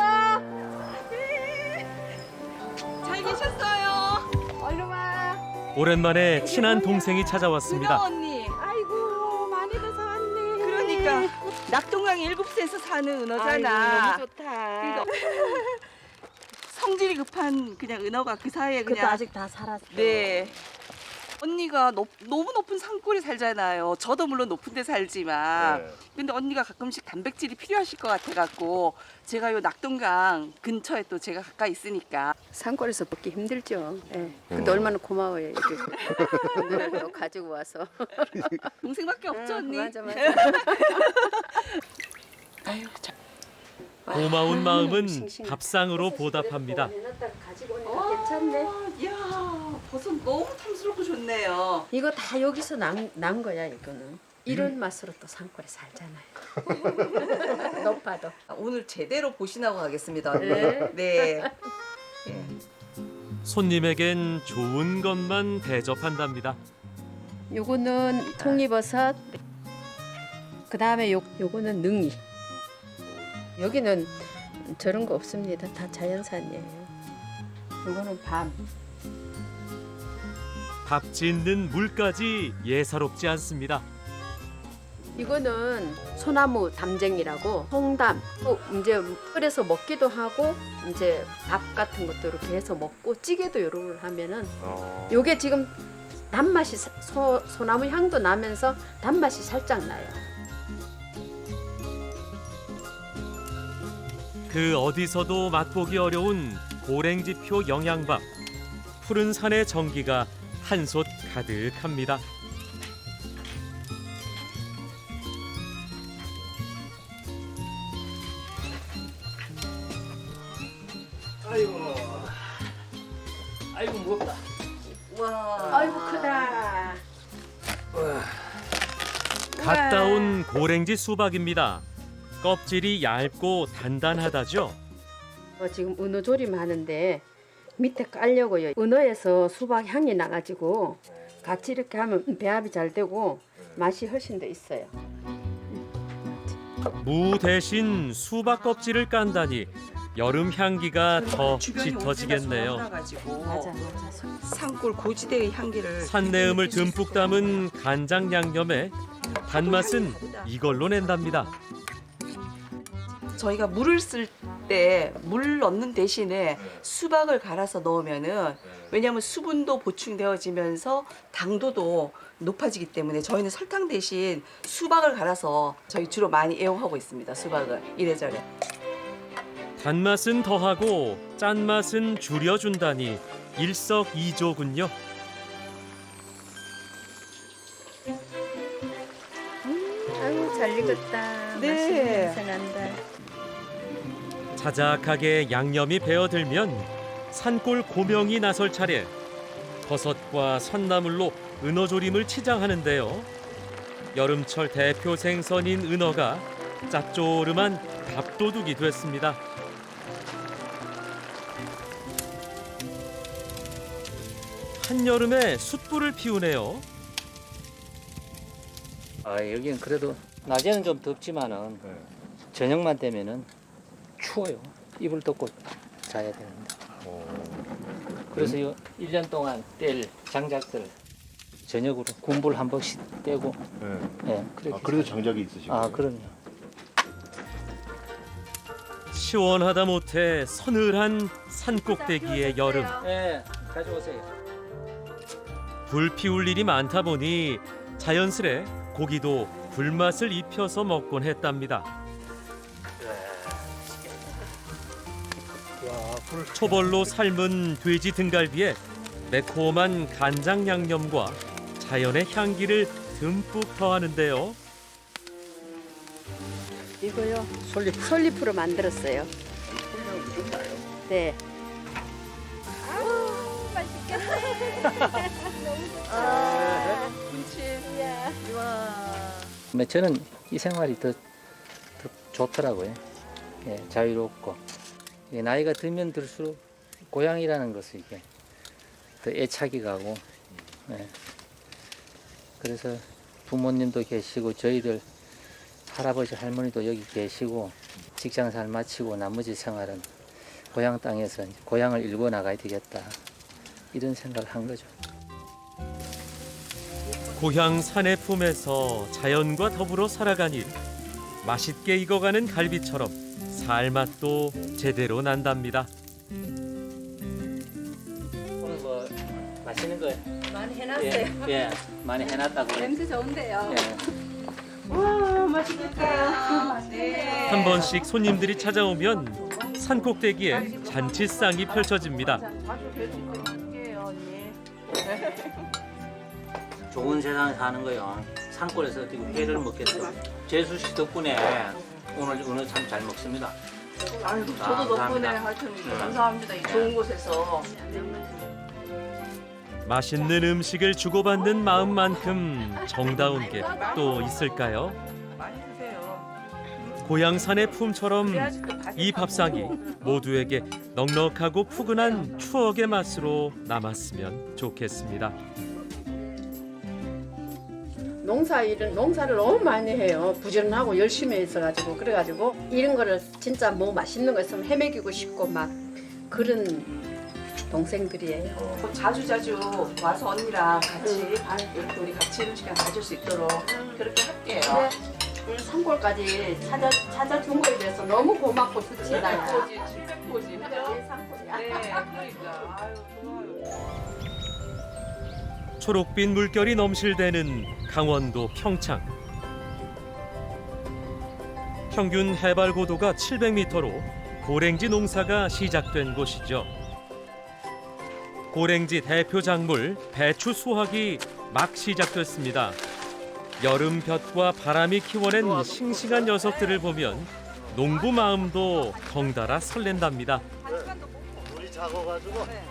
잘 계셨어요? 얼른 와. 오랜만에 친한 동생이 찾아왔습니다. 은호 언니. 아이고 많이들 사왔네. 그러니까 낙동강 7세에서 사는 은호잖아. 아이고, 너무 좋다. 그러니까 성질이 급한 그냥 은호가 그 사이에 그것도 그냥 아직 다 살았어. 네. 언니가 너무 높은 산골에 살잖아요. 저도 물론 높은 데 살지만 근데 언니가 가끔씩 단백질이 필요하실 것 같아갖고 제가 요 낙동강 근처에 또 제가 가까이 있으니까 산골에서 먹기 힘들죠. 네. 근데 얼마나 고마워요. 이렇게 오늘 또 가지고 와서. 동생밖에 없죠 언니? 맞아. 아유 참. 고마운 마음은 밥상으로 보답합니다. 가지고 오니까 괜찮네. 이야 버섯 너무 탐스럽고 좋네요. 이거 다 여기서 난 거야 이거는. 이런 맛으로 또 산골에 살잖아요. 높아도. 오늘 제대로 보신하고 가겠습니다. 네. 네. 손님에겐 좋은 것만 대접한답니다. 요거는 통이버섯. 그 다음에 요거는 능이. 여기는 저런 거 없습니다. 다 자연산이에요. 요거는 밤. 밥 짓는 물까지 예사롭지 않습니다. 이거는 소나무 담쟁이라고 홍담. 또 이제 끓여서 먹기도 하고 이제 밥 같은 것도 이렇게 해서 먹고 찌개도 요렇게 하면은 요게 지금 단맛이 소나무 향도 나면서 단맛이 살짝 나요. 그 어디서도 맛보기 어려운 고랭지표 영양밥. 푸른 산의 정기가 한솥 가득합니다. 아이고 무겁다. 와, 아이고 크다. 갓 따온 고랭지 수박입니다. 껍질이 얇고 단단하다죠. 지금 은어 조림하는데 밑에 깔려고요. 은어에서 수박 향이 나가지고 같이 이렇게 하면 배합이 잘 되고 맛이 훨씬 더 있어요. 무 대신 수박 껍질을 깐다니 여름 향기가 더 짙어지겠네요. 맞아. 산골 고지대의 향기를. 산내음을 듬뿍 담은 간장 양념에 단맛은 이걸로 낸답니다. 저희가 물을 쓸 때 물 넣는 대신에 수박을 갈아서 넣으면은 왜냐하면 수분도 보충되어지면서 당도도 높아지기 때문에 저희는 설탕 대신 수박을 갈아서 저희 주로 많이 애용하고 있습니다. 수박을 이래저래. 단맛은 더하고 짠맛은 줄여준다니 일석이조군요. 아유 잘 익었다. 네. 맛있는 냄새 난다. 자작하게 양념이 배어들면 산골 고명이 나설 차례. 버섯과 산나물로 은어조림을 치장하는데요. 여름철 대표 생선인 은어가 짭조름한 밥도둑이 됐습니다. 한여름에 숯불을 피우네요. 아 여기는 그래도 낮에는 좀 덥지만은 저녁만 되면은 추워요. 이불 덮고 자야 되는데. 그래서 이 1년 동안 뗄 장작들 저녁으로 군불 한 번씩 떼고. 예, 그렇게. 그래도 장작이 있으시고. 그럼요. 시원하다 못해 서늘한 산꼭대기의 여름. 예, 가져오세요. 불 피울 일이 많다 보니 자연스레 고기도 불맛을 입혀서 먹곤 했답니다. 초벌로 삶은 돼지 등갈비에 매콤한 간장 양념과 자연의 향기를 듬뿍 더하는데요. 이거요? 솔잎으로 만들었어요. 네. 아우, 맛있겠다. 김치. 와. 저는 이 생활이 더 좋더라고요. 예, 자유롭고. 나이가 들면 들수록 고향이라는 것을 이게 더 애착이 가고. 예. 그래서 부모님도 계시고 저희들 할아버지 할머니도 여기 계시고 직장생활 마치고 나머지 생활은 고향 땅에서 이제 고향을 일궈 나가야 되겠다 이런 생각을 한 거죠. 고향 산의 품에서 자연과 더불어 살아간 일. 맛있게 익어가는 갈비처럼 살맛도 제대로 난답니다. 오늘 뭐 맛있는 거 많이 해놨어요. 예, 많이 해놨다고. 냄새 좋은데요. 예. 와, 맛있겠다. 네. 한 번씩 손님들이 찾아오면 산꼭대기에 잔치상이 펼쳐집니다. 좋은 세상에 사는 거요. 산골에서 어떻게 회를 먹겠어. 재수 씨 덕분에 오늘 참 잘 먹습니다. 아이고, 저도 덕분에 하여튼 감사합니다. 이 좋은 곳에서. 맛있는 음식을 주고받는 마음만큼 정다운 게 또 있을까요? 많이 드세요. 고향 산의 품처럼 이 밥상이 모두에게 넉넉하고 푸근한 추억의 맛으로 남았으면 좋겠습니다. 농사를 너무 많이 해요. 부지런하고 열심히 있어가지고 그래가지고 이런 거를 진짜 뭐 맛있는 거 있으면 헤매기고 싶고 막 그런 동생들이에요. 자주자주 와서 언니랑 같이 이렇게 우리 같이 음식을 가질 수 있도록 그렇게 할게요. 네. 산골까지 찾아준 거에 대해서 너무 고맙고 좋지 나야. 700포지. 네, 그러니까. 아유, 좋아요. 초록빛 물결이 넘실대는 강원도 평창. 평균 해발 고도가 700m로 고랭지 농사가 시작된 곳이죠. 고랭지 대표 작물 배추 수확이 막 시작됐습니다. 여름 볕과 바람이 키워낸 싱싱한 녀석들을 보면 농부 마음도 덩달아 설렌답니다. 물이 작아가지고.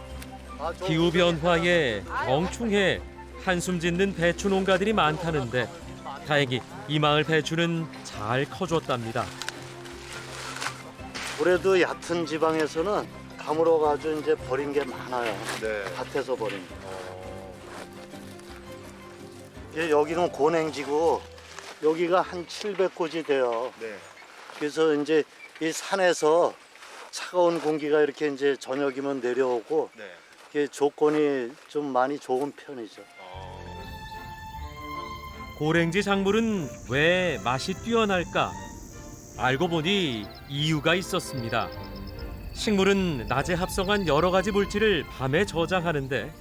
기후 변화에 엉충해 한숨 짓는 배추 농가들이 많다는데 다행히 이 마을 배추는 잘 커졌답니다. 올해도 얕은 지방에서는 가물어가지고 이제 버린 게 많아요. 네. 밭에서 버린 게. 여기는 고냉지고 여기가 한 700고지 돼요. 네. 그래서 이제 이 산에서 차가운 공기가 이렇게 이제 저녁이면 내려오고 네. 이게 조건이 좀 많이 좋은 편이죠. 고랭지 작물은 왜 맛이 뛰어날까? 알고 보니 이유가 있었습니다. 식물은 낮에 합성한 여러 가지 물질을 밤에 저장하는데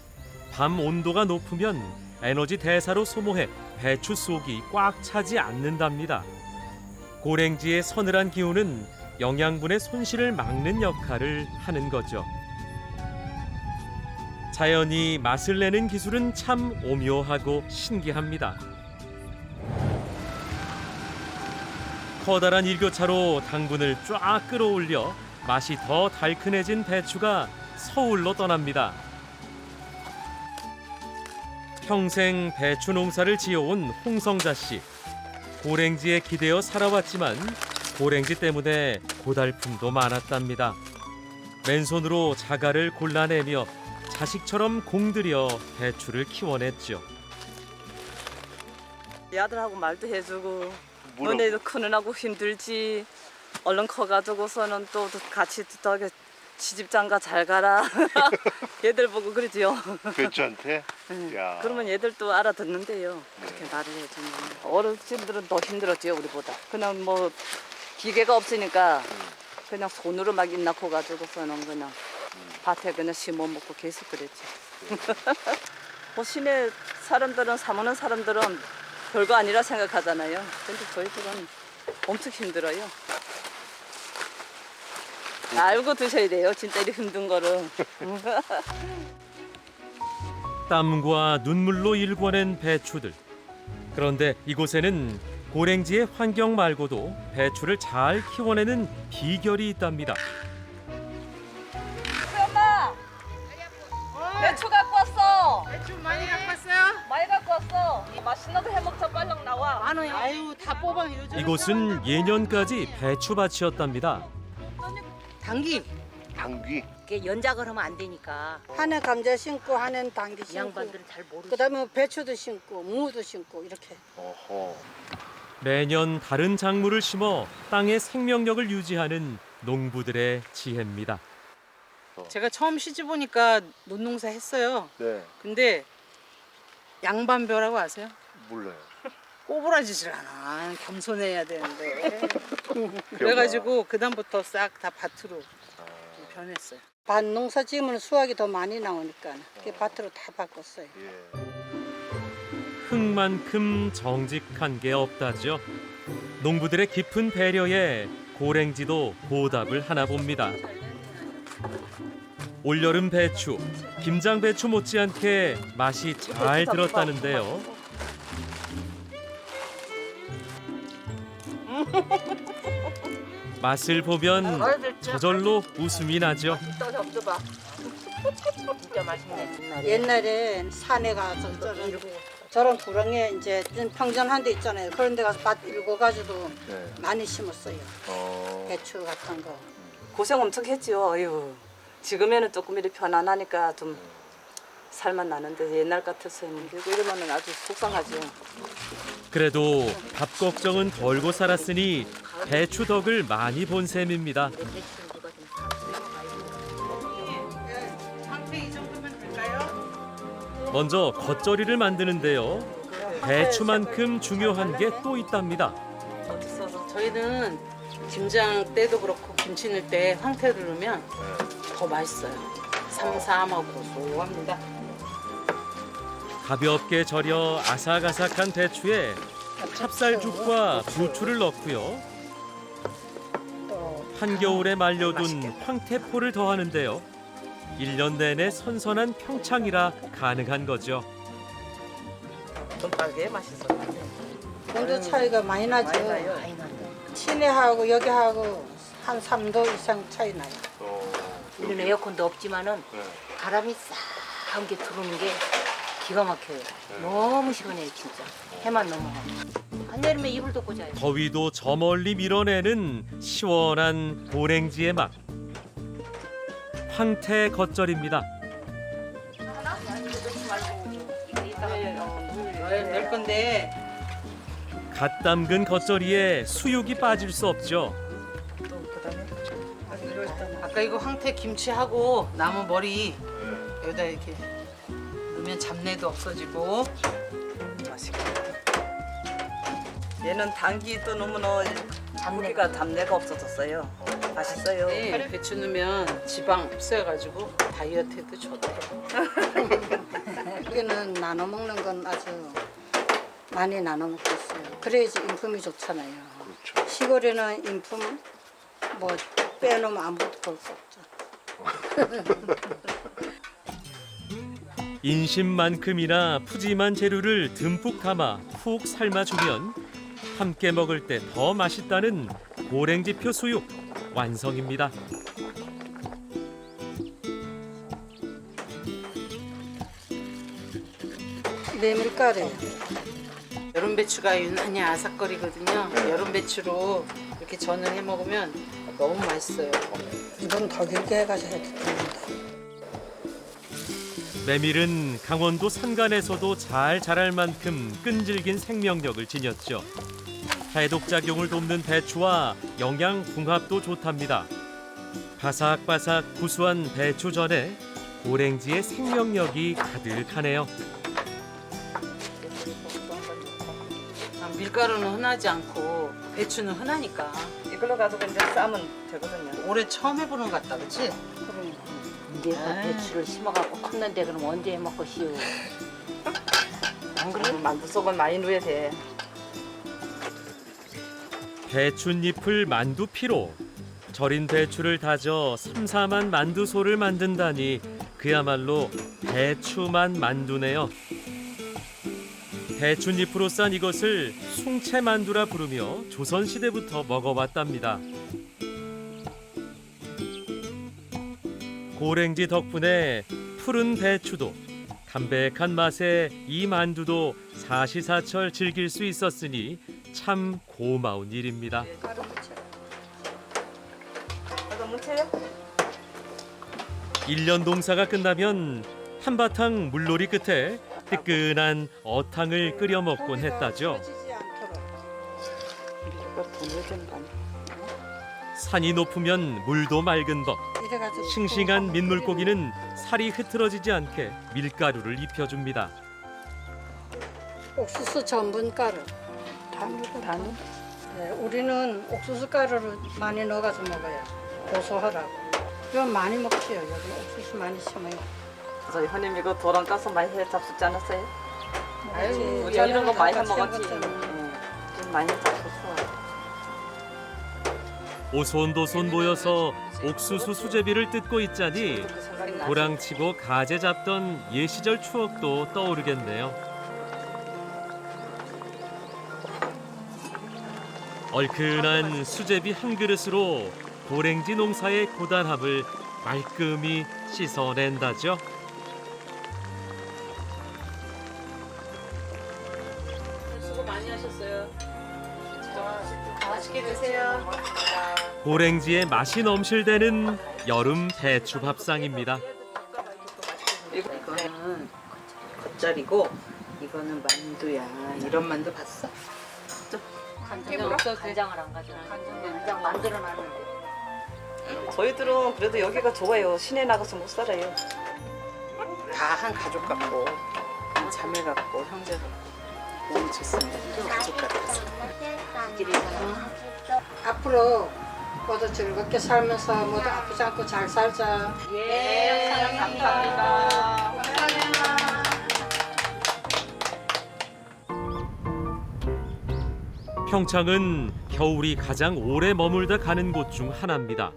밤 온도가 높으면 에너지 대사로 소모해 배추 속이 꽉 차지 않는답니다. 고랭지의 서늘한 기온은 영양분의 손실을 막는 역할을 하는 거죠. 자연이 맛을 내는 기술은 참 오묘하고 신기합니다. 커다란 일교차로 당분을 쫙 끌어올려 맛이 더 달큰해진 배추가 서울로 떠납니다. 평생 배추 농사를 지어온 홍성자 씨. 고랭지에 기대어 살아왔지만 고랭지 때문에 고달픔도 많았답니다. 맨손으로 자갈을 골라내며 자식처럼 공들여 배추를 키워냈죠. 아들하고 말도 해주고 너네도 크느라고 힘들지 얼른 커가지고서는 또 같이 더 시집장가 잘 가라. 얘들 보고 그러지요. 배추한테? 네. 야. 그러면 얘들도 알아듣는데요. 그렇게 말을 해주면. 어르신들은 더 힘들었지요, 우리보다. 그냥 뭐 기계가 없으니까 그냥 손으로 막 잎 낳고 가지고서는 그냥 밭에 그냥 심어 먹고 계속 그랬지. 뭐 시내 사람들은 사모는 사람들은 별거 아니라 생각하잖아요. 근데 저희들은 엄청 힘들어요. 알고 드셔야 돼요. 진짜 이렇게 힘든 거를. 땀과 눈물로 일궈낸 배추들. 그런데 이곳에는 고랭지의 환경 말고도 배추를 잘 키워내는 비결이 있답니다. 엄마! 배추 갖고 왔어. 배추 많이 갖고 왔어요? 많이 갖고 왔어. 이 맛있는 거 해먹자 빨랑 나와. 많아요. 아유 다 뽑아. 이곳은 예년까지 배추밭이었답니다. 당귀. 당귀? 이게 연작을 하면 안 되니까. 한해 감자 심고 한해 당귀 심고 양반들은 잘 모르지. 그다음에 배추도 심고 무도 심고 이렇게. 어허. 매년 다른 작물을 심어 땅의 생명력을 유지하는 농부들의 지혜입니다. 제가 처음 시집 오니까 논농사 했어요. 네. 근데 양반벼라고 아세요? 몰라요. 꼬부라지질 않아. 겸손해야 되는데. 그래가지고 그다음부터 싹 다 밭으로 변했어요. 밭 농사 지으면 수확이 더 많이 나오니까 그 밭으로 다 바꿨어요. 흙만큼 정직한 게 없다죠. 농부들의 깊은 배려에 고랭지도 보답을 하나 봅니다. 올여름 배추, 김장 배추 못지않게 맛이 잘 들었다는데요. 맛을 보면 저절로 웃음이 나죠. 봐. 진짜 맛있네. 옛날에 산에 가서 저런 구렁에 이제 평전한 데 있잖아요. 그런 데 가서 밭 일궈가지고 많이 심었어요. 배추 같은 거. 고생 엄청 했지요. 어휴. 지금에는 조금 이렇게 편안하니까 좀 살만 나는데 옛날 같았으면 그리고 이러면은 아주 속상하죠. 그래도 밥 걱정은 덜고 살았으니 배추 덕을 많이 본 셈입니다. 상태 이 정도면 될까요? 먼저 겉절이를 만드는데요. 배추만큼 중요한 게 또 있답니다. 저희는 김장 때도 그렇고 김치 넣을 때 황태를 넣으면 더 맛있어요. 삼삼하고 고소합니다. 가볍게 절여 아삭아삭한 배추에 찹쌀죽과 부추를 넣고요. 한겨울에 말려둔 황태포를 더하는데요. 1년 내내 선선한 평창이라 가능한 거죠. 좀 다르게 맛있어. 온도 차이가 많이 나죠. 많이 나요. 시내하고 여기하고 한 3도 이상 차이 나요. 우리는 에어컨도 없지만은 바람이 싹한 게 들어오는 게 기가 막혀요. 너무 시원해요 진짜. 해만 넘어가면. 한여름에 이불 덮고 자요. 더위도 저 멀리 밀어내는 시원한 고랭지의 맛. 황태 겉절입니다. 낼 건데 갓 담근 겉절이에 수육이 빠질 수 없죠. 아까 이거 황태 김치하고 나무 머리 여기다 이렇게 넣으면 잡내도 없어지고 맛있겠다. 얘는 당귀 또 넣으면 고기가 잡내가 없어졌어요. 맛있어요. 네, 배추 넣으면 지방 없어가지고 다이어트에도 좋대요. 여기는 나눠 먹는 건 아주 많이 나눠 먹고 있어요. 그래야지 인품이 좋잖아요. 그렇죠. 시골에는 인품 뭐 빼놓으면 아무것도 볼 수 없죠. 인심만큼이나 푸짐한 재료를 듬뿍 담아 푹 삶아주면 함께 먹을 때 더 맛있다는 고랭지표 수육 완성입니다. 메밀가루예요. 여름 배추가 유난히 아삭거리거든요. 여름 배추로 이렇게 전을 해 먹으면 너무 맛있어요. 이건 더 길게 해가지고 해도 됩니다. 메밀은 강원도 산간에서도 잘 자랄 만큼 끈질긴 생명력을 지녔죠. 해독작용을 돕는 배추와 영양 궁합도 좋답니다. 바삭바삭 구수한 배추전에 고랭지의 생명력이 가득하네요. 밀가루는 흔하지 않고 배추는 흔하니까 이걸로 가지고 이제 싸면 되거든요. 올해 처음 해보는 것 같다, 그렇지? 내가 배추를 심어갖고 컸는데 그럼 언제 해먹고 쉬우? 안 그러면 만두 속은 많이 넣어야 돼. 배춧잎을 만두피로 절인 배추를 다져 삼삼한 만두소를 만든다니 그야말로 배추만 만두네요. 배춧잎으로 싼 이것을 숭채만두라 부르며 조선시대부터 먹어왔답니다. 고랭지 덕분에 푸른 배추도 담백한 맛에 이 만두도 사시사철 즐길 수 있었으니 참 고마운 일입니다. 가서 뭉쳐요? 1년 농사가 끝나면 한바탕 물놀이 끝에 뜨끈한 어탕을 끓여 먹곤 했다죠. 산이 높으면 물도 맑은 법. 싱싱한 민물고기는 살이 흐트러지지 않게 밀가루를 입혀줍니다. 옥수수 전분가루. 단우? 네, 우리는 옥수수 가루를 많이 넣어가지고 먹어요. 고소하라고. 이건 많이 먹지요. 여기 옥수수 많이 심어요. 그래서 형님 이거 도랑 까서 많이 해 잡수지 않았어요? 아유, 우리 이런 거 많이 해 같이 먹었지. 해봤잖아. 좀 많이 잡수어. 오손도손 모여서 옥수수 수제비를 뜯고 있자니 도랑치고 가재 잡던 옛 시절 추억도 떠오르겠네요. 얼큰한 수제비 한 그릇으로 고랭지 농사의 고단함을 말끔히 씻어낸다죠. 수고 많이 하셨어요. 맛있게 드세요. 고랭지의 맛이 넘실대는 여름 배추 밥상입니다. 이거는 겉절이고 이거는 만두야. 이런 만두 봤어? 간장을 안 가져. 간장 만들어놨는데. 저희들은 그래도 여기가 좋아요. 시내 나가서 못 살아요. 다 한 가족 같고 한 자매 같고 형제 같고 너무 좋습니다. 가족 같아서. 앞으로 모두 즐겁게 살면서 모두 아프지 않고 잘 살자. 예, 감사합니다. 평창은 겨울이 가장 오래 머물다 가는 곳 중 하나입니다.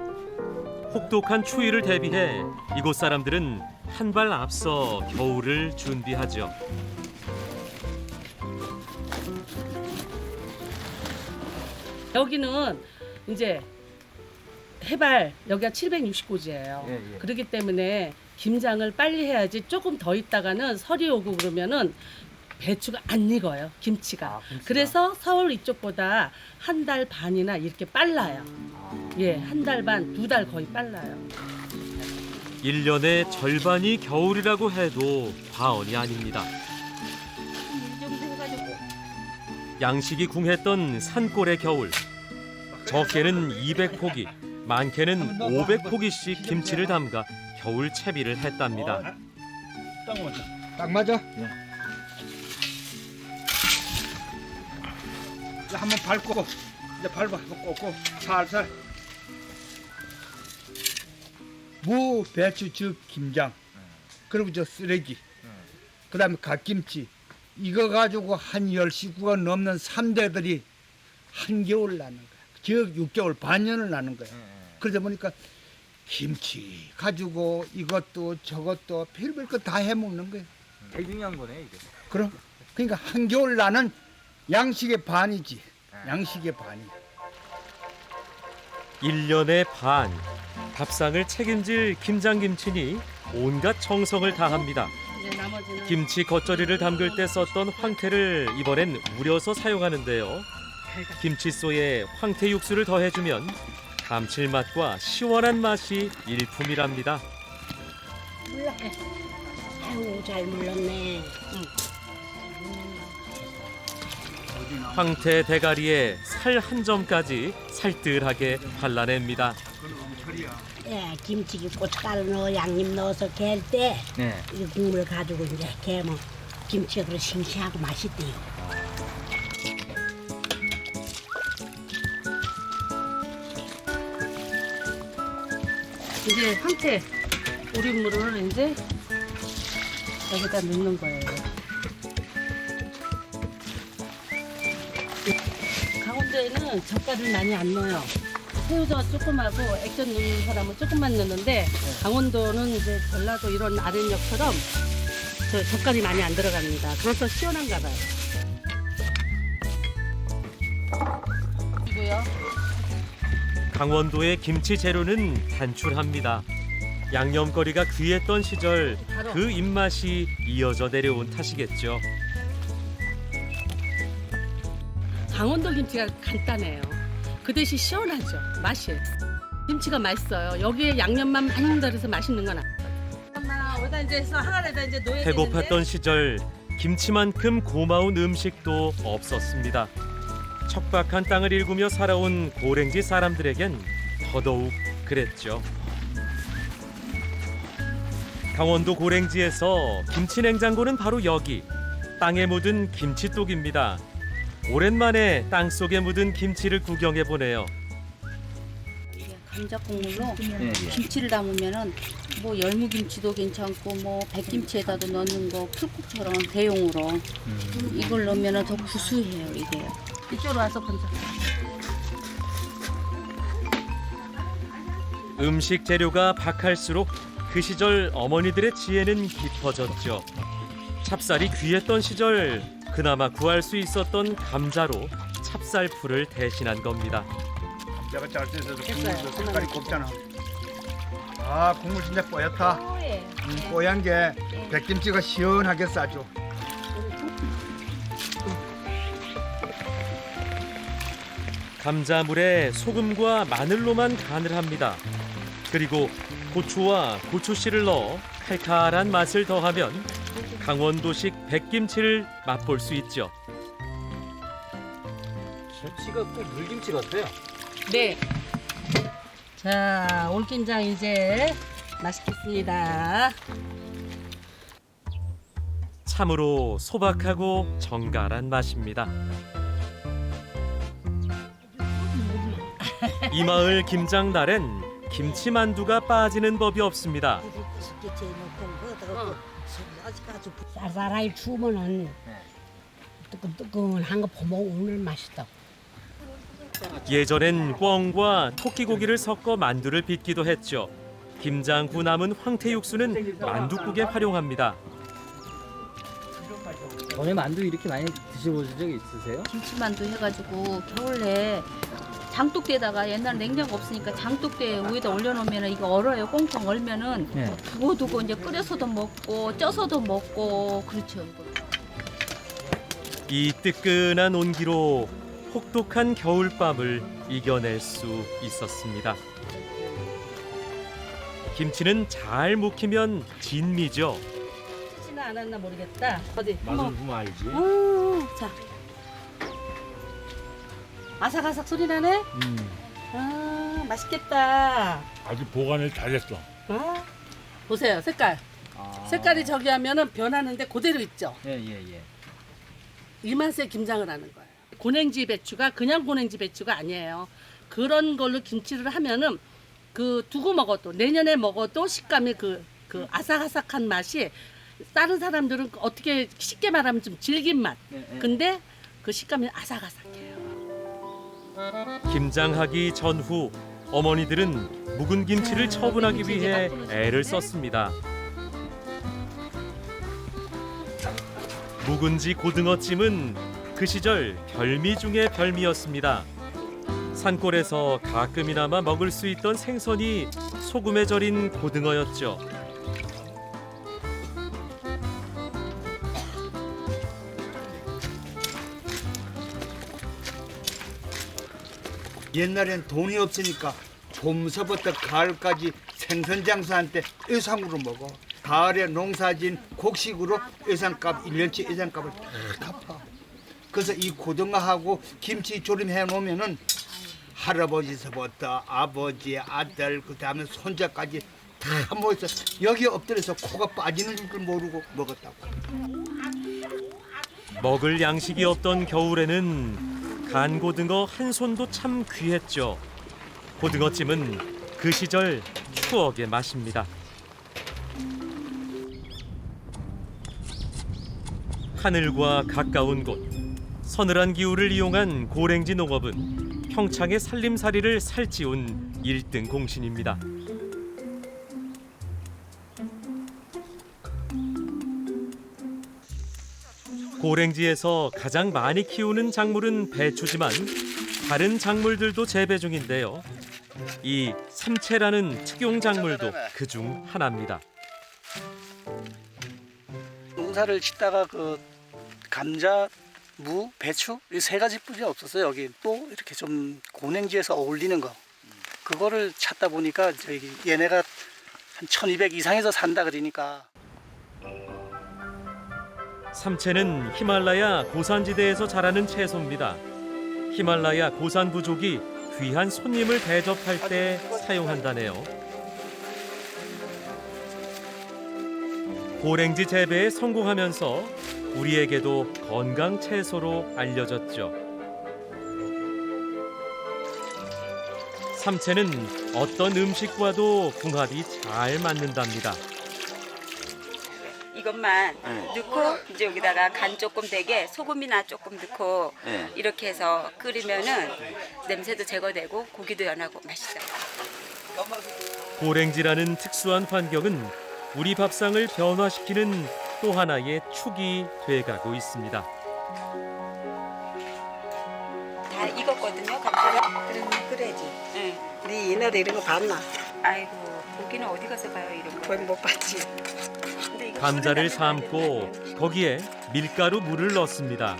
혹독한 추위를 대비해 이곳 사람들은 한 발 앞서 겨울을 준비하죠. 여기는 이제 해발 여기가 760고지예요. 그렇기 때문에 김장을 빨리 해야지 조금 더 있다가는 설이 오고 그러면은 배추가 안 익어요. 김치가. 그래서 서울 이쪽보다 한 달 반이나 이렇게 빨라요. 예, 한 달 반, 2달 거의 빨라요. 1년의 절반이 겨울이라고 해도 과언이 아닙니다. 양식이 궁했던 산골의 겨울. 적게는 200포기, 많게는 500포기씩 김치를 담가 겨울 채비를 했답니다. 딱 맞아. 이제 한번 밟고 이제 밟아 꽂고 살살. 무, 배추, 즙, 김장, 그리고 저 쓰레기, 그다음에 갓김치 이거 가지고 한 10식구가 넘는 3대들이 한겨울 나는 거야. 즉 6개월 반년을 나는 거야. 그러다 보니까 김치 가지고 이것도 저것도 별별 거 다 해먹는 거야. 되게 중요한 거네 이게. 그럼 그러니까 한겨울 나는 양식의 반이지. 양식의 반이. 1년의 반, 밥상을 책임질 김장김치니 온갖 정성을 다합니다. 김치 겉절이를 담글 때 썼던 황태를 이번엔 우려서 사용하는데요. 김치소에 황태 육수를 더해주면 감칠맛과 시원한 맛이 일품이랍니다. 아유, 잘 물렀네. 황태 대가리에 살 한 점까지 살뜰하게 발라냅니다. 예, 김치기 고춧가루 넣어 양념 넣어서 갤 때 이 국물 가지고 이제 개면 김치가 그래 싱싱하고 맛있대요. 이제 황태 우린물을 이제 여기다 넣는 거예요. 강원도에는 젓갈을 많이 안 넣어요. 새우젓 조금하고 액젓 넣는 사람은 조금만 넣는데 강원도는 이제 전라도 이런 아랫역처럼 젓갈이 많이 안 들어갑니다. 그래서 시원한가 봐요. 이거요. 강원도의 김치 재료는 단출합니다. 양념거리가 귀했던 시절 그 입맛이 이어져 내려온 탓이겠죠. 강원도 김치가 간단해요. 그 대신 시원하죠. 맛이. 김치가 맛있어요. 여기에 양념만 많이 들어서 맛있는 건 아니에요. 이제 하나에다 이제 넣어야 배고팠던 시절 김치만큼 고마운 음식도 없었습니다. 척박한 땅을 일구며 살아온 고랭지 사람들에겐 더더욱 그랬죠. 강원도 고랭지에서 김치 냉장고는 바로 여기 땅에 묻은 김치독입니다. 오랜만에 땅속에 묻은 김치를 구경해 보네요. 감자 국물로 김치를 담으면은 뭐 열무김치도 괜찮고 뭐 백김치에다도 넣는 거 풀국처럼 대용으로 이걸 넣으면은 더 구수해요 이게. 이쪽으로 와서 감자. 음식 재료가 박할수록 그 시절 어머니들의 지혜는 깊어졌죠. 찹쌀이 귀했던 시절 그나마 구할 수 있었던 감자로 찹쌀풀을 대신한 겁니다. 감자가 잘 돼서 국물도 색깔이 곱잖아. 아 국물 진짜 뽀얗다. 뽀얀 게 백김치가 시원하게 싸죠. 감자물에 소금과 마늘로만 간을 합니다. 그리고 고추와 고추씨를 넣어 칼칼한 맛을 더하면 강원도식 백김치를 맛볼 수 있죠. 김치가 꼭 물김치 같아요. 네. 자, 올김장 이제 맛있겠습니다. 참으로 소박하고 정갈한 맛입니다. 이 마을 김장날엔 김치만두가 빠지는 법이 없습니다. 쌀쌀하게 추우면은 뜨끈뜨끈한 거 버먹으면 오늘 맛있다. 예전엔 꿩과 토끼고기를 섞어 만두를 빚기도 했죠. 김장구 남은 황태 육수는 만두국에 활용합니다. 전에 만두 이렇게 많이 드셔보신 적 있으세요? 김치만두 해가지고 겨울에 장독대에다가 옛날 냉장고 없으니까 장독대 위에다 올려놓으면 이거 얼어요. 꽁꽁 얼면은 두고 이제 끓여서도 먹고 쪄서도 먹고 그렇죠. 이거. 이 뜨끈한 온기로 혹독한 겨울밤을 이겨낼 수 있었습니다. 김치는 잘 묵히면 진미죠. 치지는 않았나 모르겠다. 어디? 맛을 보면 알지. 자. 아삭아삭 소리 나네? 아, 맛있겠다. 아주 보관을 잘했어. 아, 보세요, 색깔. 색깔이 저기 하면은 변하는데 그대로 있죠? 예. 이 맛에 김장을 하는 거예요. 고냉지 배추가 그냥 고냉지 배추가 아니에요. 그런 걸로 김치를 하면은 그 두고 먹어도 내년에 먹어도 식감이 그 아삭아삭한 맛이 다른 사람들은 어떻게 쉽게 말하면 좀 질긴 맛. 근데 그 식감이 아삭아삭해요. 김장하기 전후 어머니들은 묵은 김치를 처분하기 위해 애를 썼습니다. 묵은지 고등어찜은 그 시절 별미 중의 별미였습니다. 산골에서 가끔이나마 먹을 수 있던 생선이 소금에 절인 고등어였죠. 옛날엔 돈이 없으니까 봄서부터 가을까지 생선 장사한 때 예상으로 먹어. 가을에 농사진 곡식으로 예산값 1년치 예산값을 다 갚아. 그래서 이 고등어하고 김치 조림해 놓으면은 할아버지서부터 아버지, 아들, 그다음에 손자까지 다 모여서 여기 엎드려서 코가 빠지는 줄 모르고 먹었다고. 먹을 양식이 없던 겨울에는 간고등어 한 손도 참 귀했죠. 고등어찜은 그 시절 추억의 맛입니다. 하늘과 가까운 곳, 서늘한 기후를 이용한 고랭지 농업은 평창의 살림살이를 살찌운 1등 공신입니다. 고랭지에서 가장 많이 키우는 작물은 배추지만 다른 작물들도 재배 중인데요. 이 삼채라는 특용 작물도 그중 하나입니다. 농사를 짓다가 그 감자, 무, 배추 이 세 가지뿐이 없었어요. 여기 또 이렇게 좀 고랭지에서 어울리는 거 그거를 찾다 보니까 저기 얘네가 한 1200 이상에서 산다 그러니까. 삼채는 히말라야 고산지대에서 자라는 채소입니다. 히말라야 고산 부족이 귀한 손님을 대접할 때 사용한다네요. 고랭지 재배에 성공하면서 우리에게도 건강 채소로 알려졌죠. 삼채는 어떤 음식과도 궁합이 잘 맞는답니다. 이것만 넣고 이제 여기다가 간 조금 되게 소금이나 조금 넣고 이렇게 해서 끓이면은 냄새도 제거되고 고기도 연하고 맛있어요. 고랭지라는 특수한 환경은 우리 밥상을 변화시키는 또 하나의 축이 돼가고 있습니다. 다 익었거든요, 감자가. 그러면 끓여야지. 네. 네 옛날에 이런 거 봤나? 아이고, 고기는 어디 가서 봐요, 이런 거. 거의 못 봤지. 감자를 삶고 거기에 밀가루 물을 넣습니다.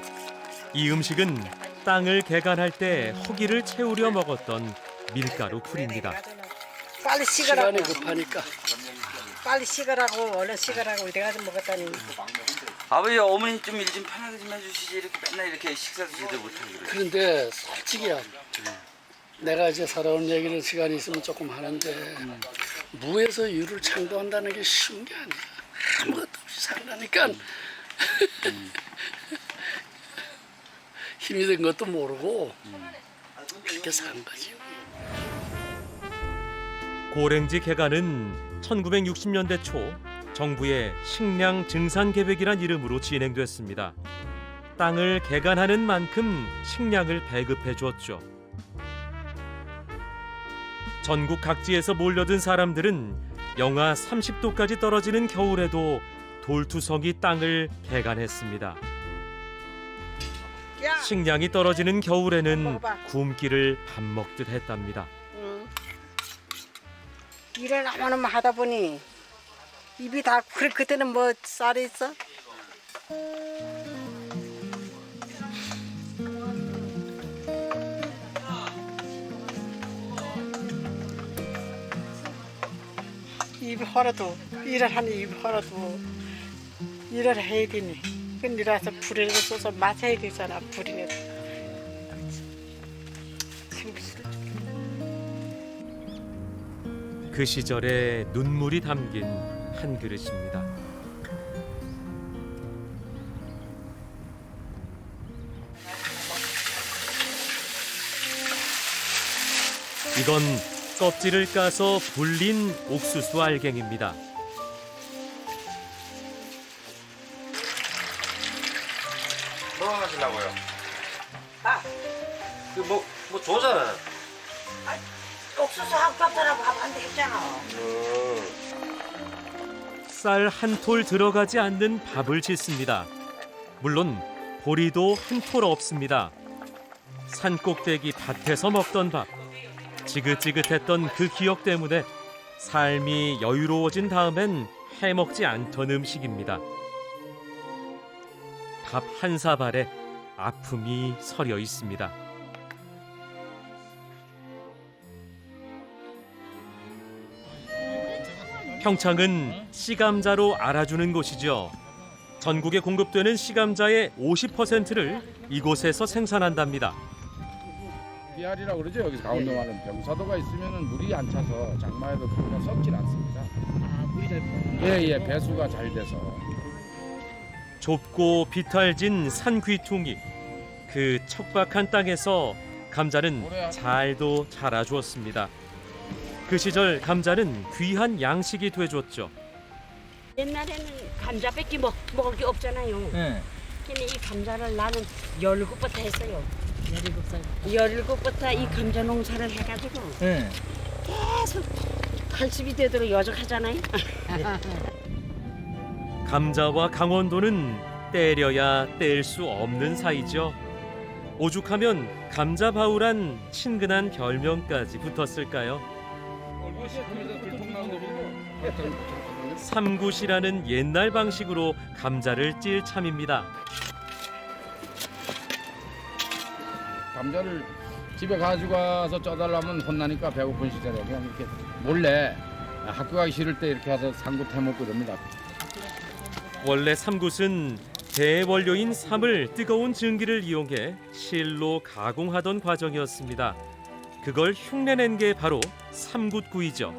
이 음식은 땅을 개간할 때 허기를 채우려 먹었던 밀가루 풀입니다. 빨리 식으라고. 시간이 급하니까. 빨리 식으라고 얼른 식으라고 이래가지고 먹었다니. 아버지 어머니 좀 일 좀 편하게 좀 해주시지 이렇게 맨날 이렇게 식사도 제대로 못하고 그래. 그런데 솔직히야 내가 이제 살아온 얘기를 시간이 있으면 조금 하는데 무에서 유를 창조한다는 게 쉬운 게 아니야. 아무것도 없이 살라니까 힘이 든 것도 모르고 그렇게 산 거지. 고랭지 개간은 1960년대 초 정부의 식량 증산 계획이란 이름으로 진행됐습니다. 땅을 개간하는 만큼 식량을 배급해 주었죠. 전국 각지에서 몰려든 사람들은 영하 30도까지 떨어지는 겨울에도 돌투성이 땅을 개간했습니다. 식량이 떨어지는 겨울에는 굶기를 밥 먹듯 했답니다. 일을 아무나 하다 보니 입이 다 그때는 뭐 쌀이 있어? 입이 헐어도 일을 하니 입이 헐어도 일을 해야 되니 일어서 불에서 쏘서 마셔야 되잖아. 불이라도 그 시절의 눈물이 담긴 한 그릇입니다. 이건 껍질을 까서 불린 옥수수 알갱입니다. 뭐 하시려고요? 아, 뭐 줘잖아. 옥수수 학밥하라고 밥한테 했잖아. 쌀 한 톨 들어가지 않는 밥을 짓습니다. 물론 보리도 한 톨 없습니다. 산 꼭대기 밭에서 먹던 밥. 지긋지긋했던 그 기억 때문에 삶이 여유로워진 다음엔 해먹지 않던 음식입니다. 밥 한 사발에 아픔이 서려 있습니다. 평창은 씨감자로 알아주는 곳이죠. 전국에 공급되는 씨감자의 50%를 이곳에서 생산한답니다. 비알이라고 그러죠. 여기서 강원도 말은 병사도가 있으면 물이 안 차서 장마에도 그냥 썩질 않습니다. 물이 잘 예, 배수가 잘 돼서. 좁고 비탈진 산 귀퉁이, 그 척박한 땅에서 감자는 잘도 자라주었습니다. 그 시절 감자는 귀한 양식이 돼줬죠. 옛날에는 감자밖에 먹을 게 없잖아요. 네. 근데 이 감자를 나는 17부터 했어요. 17부터 이 감자 농사를 해가지고 네. 계속 80이 되도록 여적하잖아요. 감자와 강원도는 때려야 뗄 수 없는 사이죠. 오죽하면 감자바우란 친근한 별명까지 붙었을까요? 삼굿이라는 옛날 방식으로 감자를 찔 참입니다. 감자를 집에 가지고 와서 쪄달라면 혼나니까 배고픈 시절에 그냥 이렇게 몰래 학교 가기 싫을 때 이렇게 와서 삼굿 해먹고 이럽니다. 원래 삼굿은 대원료인 삼을 뜨거운 증기를 이용해 실로 가공하던 과정이었습니다. 그걸 흉내낸 게 바로 삼굿구이죠.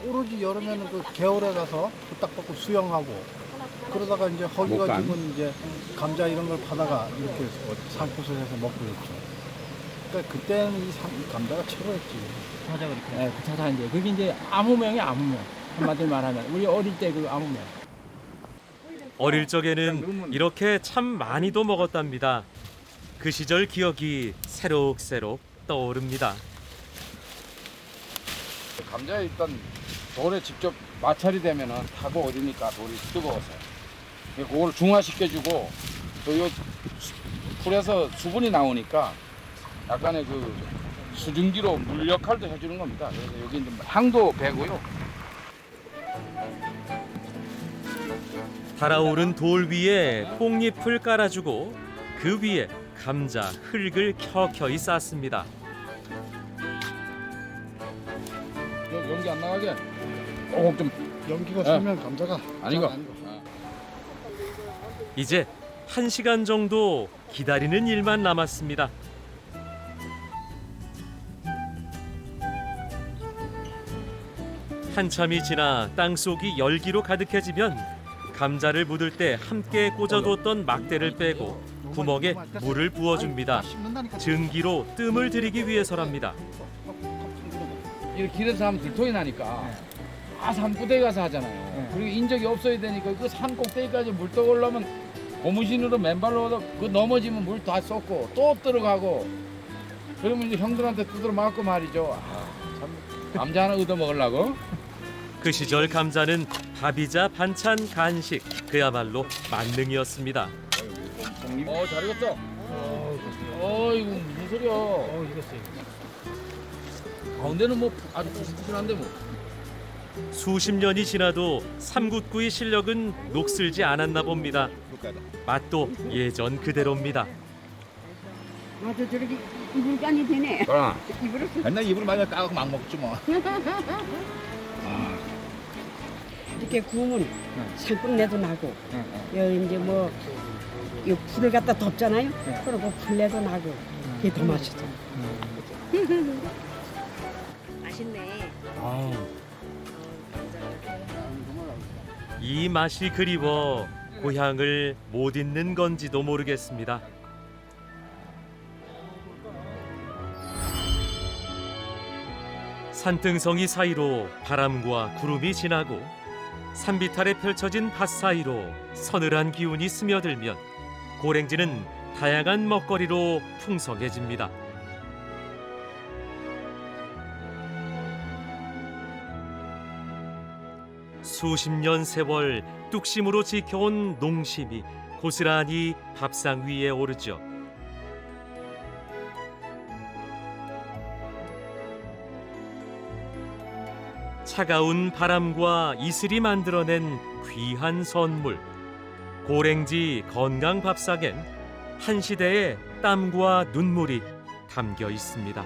오로지 여름에는 그 개울에 가서 부탁받고 수영하고 그러다가 이제 허기 가지고 이제 감자 이런 걸 파다가 이렇게 산꽃을 해서 먹고 있죠. 그러니까 그때는 이 감자가 최고였지. 찾아 그렇게. 네, 찾아 이제 그게 이제 아무명이 아무명. 한마디로 말하면 우리 어릴 때 그 아무명. 어릴 적에는 이렇게 참 많이도 먹었답니다. 그 시절 기억이 새록새록 떠오릅니다. 감자에 일단 돌에 직접 마찰이 되면은 타고 어디니까 돌이 뜨거워서 그걸 중화시켜주고 또 요 풀에서 수분이 나오니까 약간의 그 수증기로 물 역할도 해주는 겁니다. 그래서 여기 이제 향도 배고요. 달아오른 돌 위에 뽕잎을 깔아주고 그 위에 감자 흙을 켜켜이 쌓습니다. 연기 안 나가게 좀 연기가 세면 감자가 아니고. 이제 1시간 정도 기다리는 일만 남았습니다. 한참이 지나 땅속이 열기로 가득해지면 감자를 묻을 때 함께 꽂아뒀던 막대를 빼고 구멍에 물을 부어줍니다. 증기로 뜸을 들이기 위해서랍니다. 이렇게 길에서 하면 들통이 나니까 산부대에 가서 하잖아요. 그리고 인적이 없어야 되니까 그 산 꼭대기까지 물 떠 올라면 고무신으로 맨발로 그 넘어지면 물 다 쏟고 또 들어가고 그러면 이제 형들한테 두드려 맞고 말이죠. 참 감자 하나 얻어 먹으려고. 그 시절 감자는 밥이자 반찬 간식, 그야말로 만능이었습니다. 잘 익었어. 이거 무슨 소리야. 익었어요. 가운데는 뭐 아주 푸신푸신한데 뭐. 수십 년이 지나도 삼굿구이 실력은 녹슬지 않았나 봅니다. 맛도 예전 그대로입니다. 아주 저렇게 물간이 되네. 입으로 맨날 입으로 많이 까고 막 먹지 뭐. 이렇게 구우면 살끝내도 나고 여기 이제 뭐 이 불을 갖다 덮잖아요. 그리고 불내도 나고 그게 더 맛있어. 맛있네. 이 맛이 그리워 고향을 못 잊는 건지도 모르겠습니다. 산등성이 사이로 바람과 구름이 지나고 산비탈에 펼쳐진 밭 사이로 서늘한 기운이 스며들면 고랭지는 다양한 먹거리로 풍성해집니다. 수십 년 세월 뚝심으로 지켜온 농심이 고스란히 밥상 위에 오르죠. 차가운 바람과 이슬이 만들어낸 귀한 선물, 고랭지 건강 밥상엔 한 시대의 땀과 눈물이 담겨 있습니다.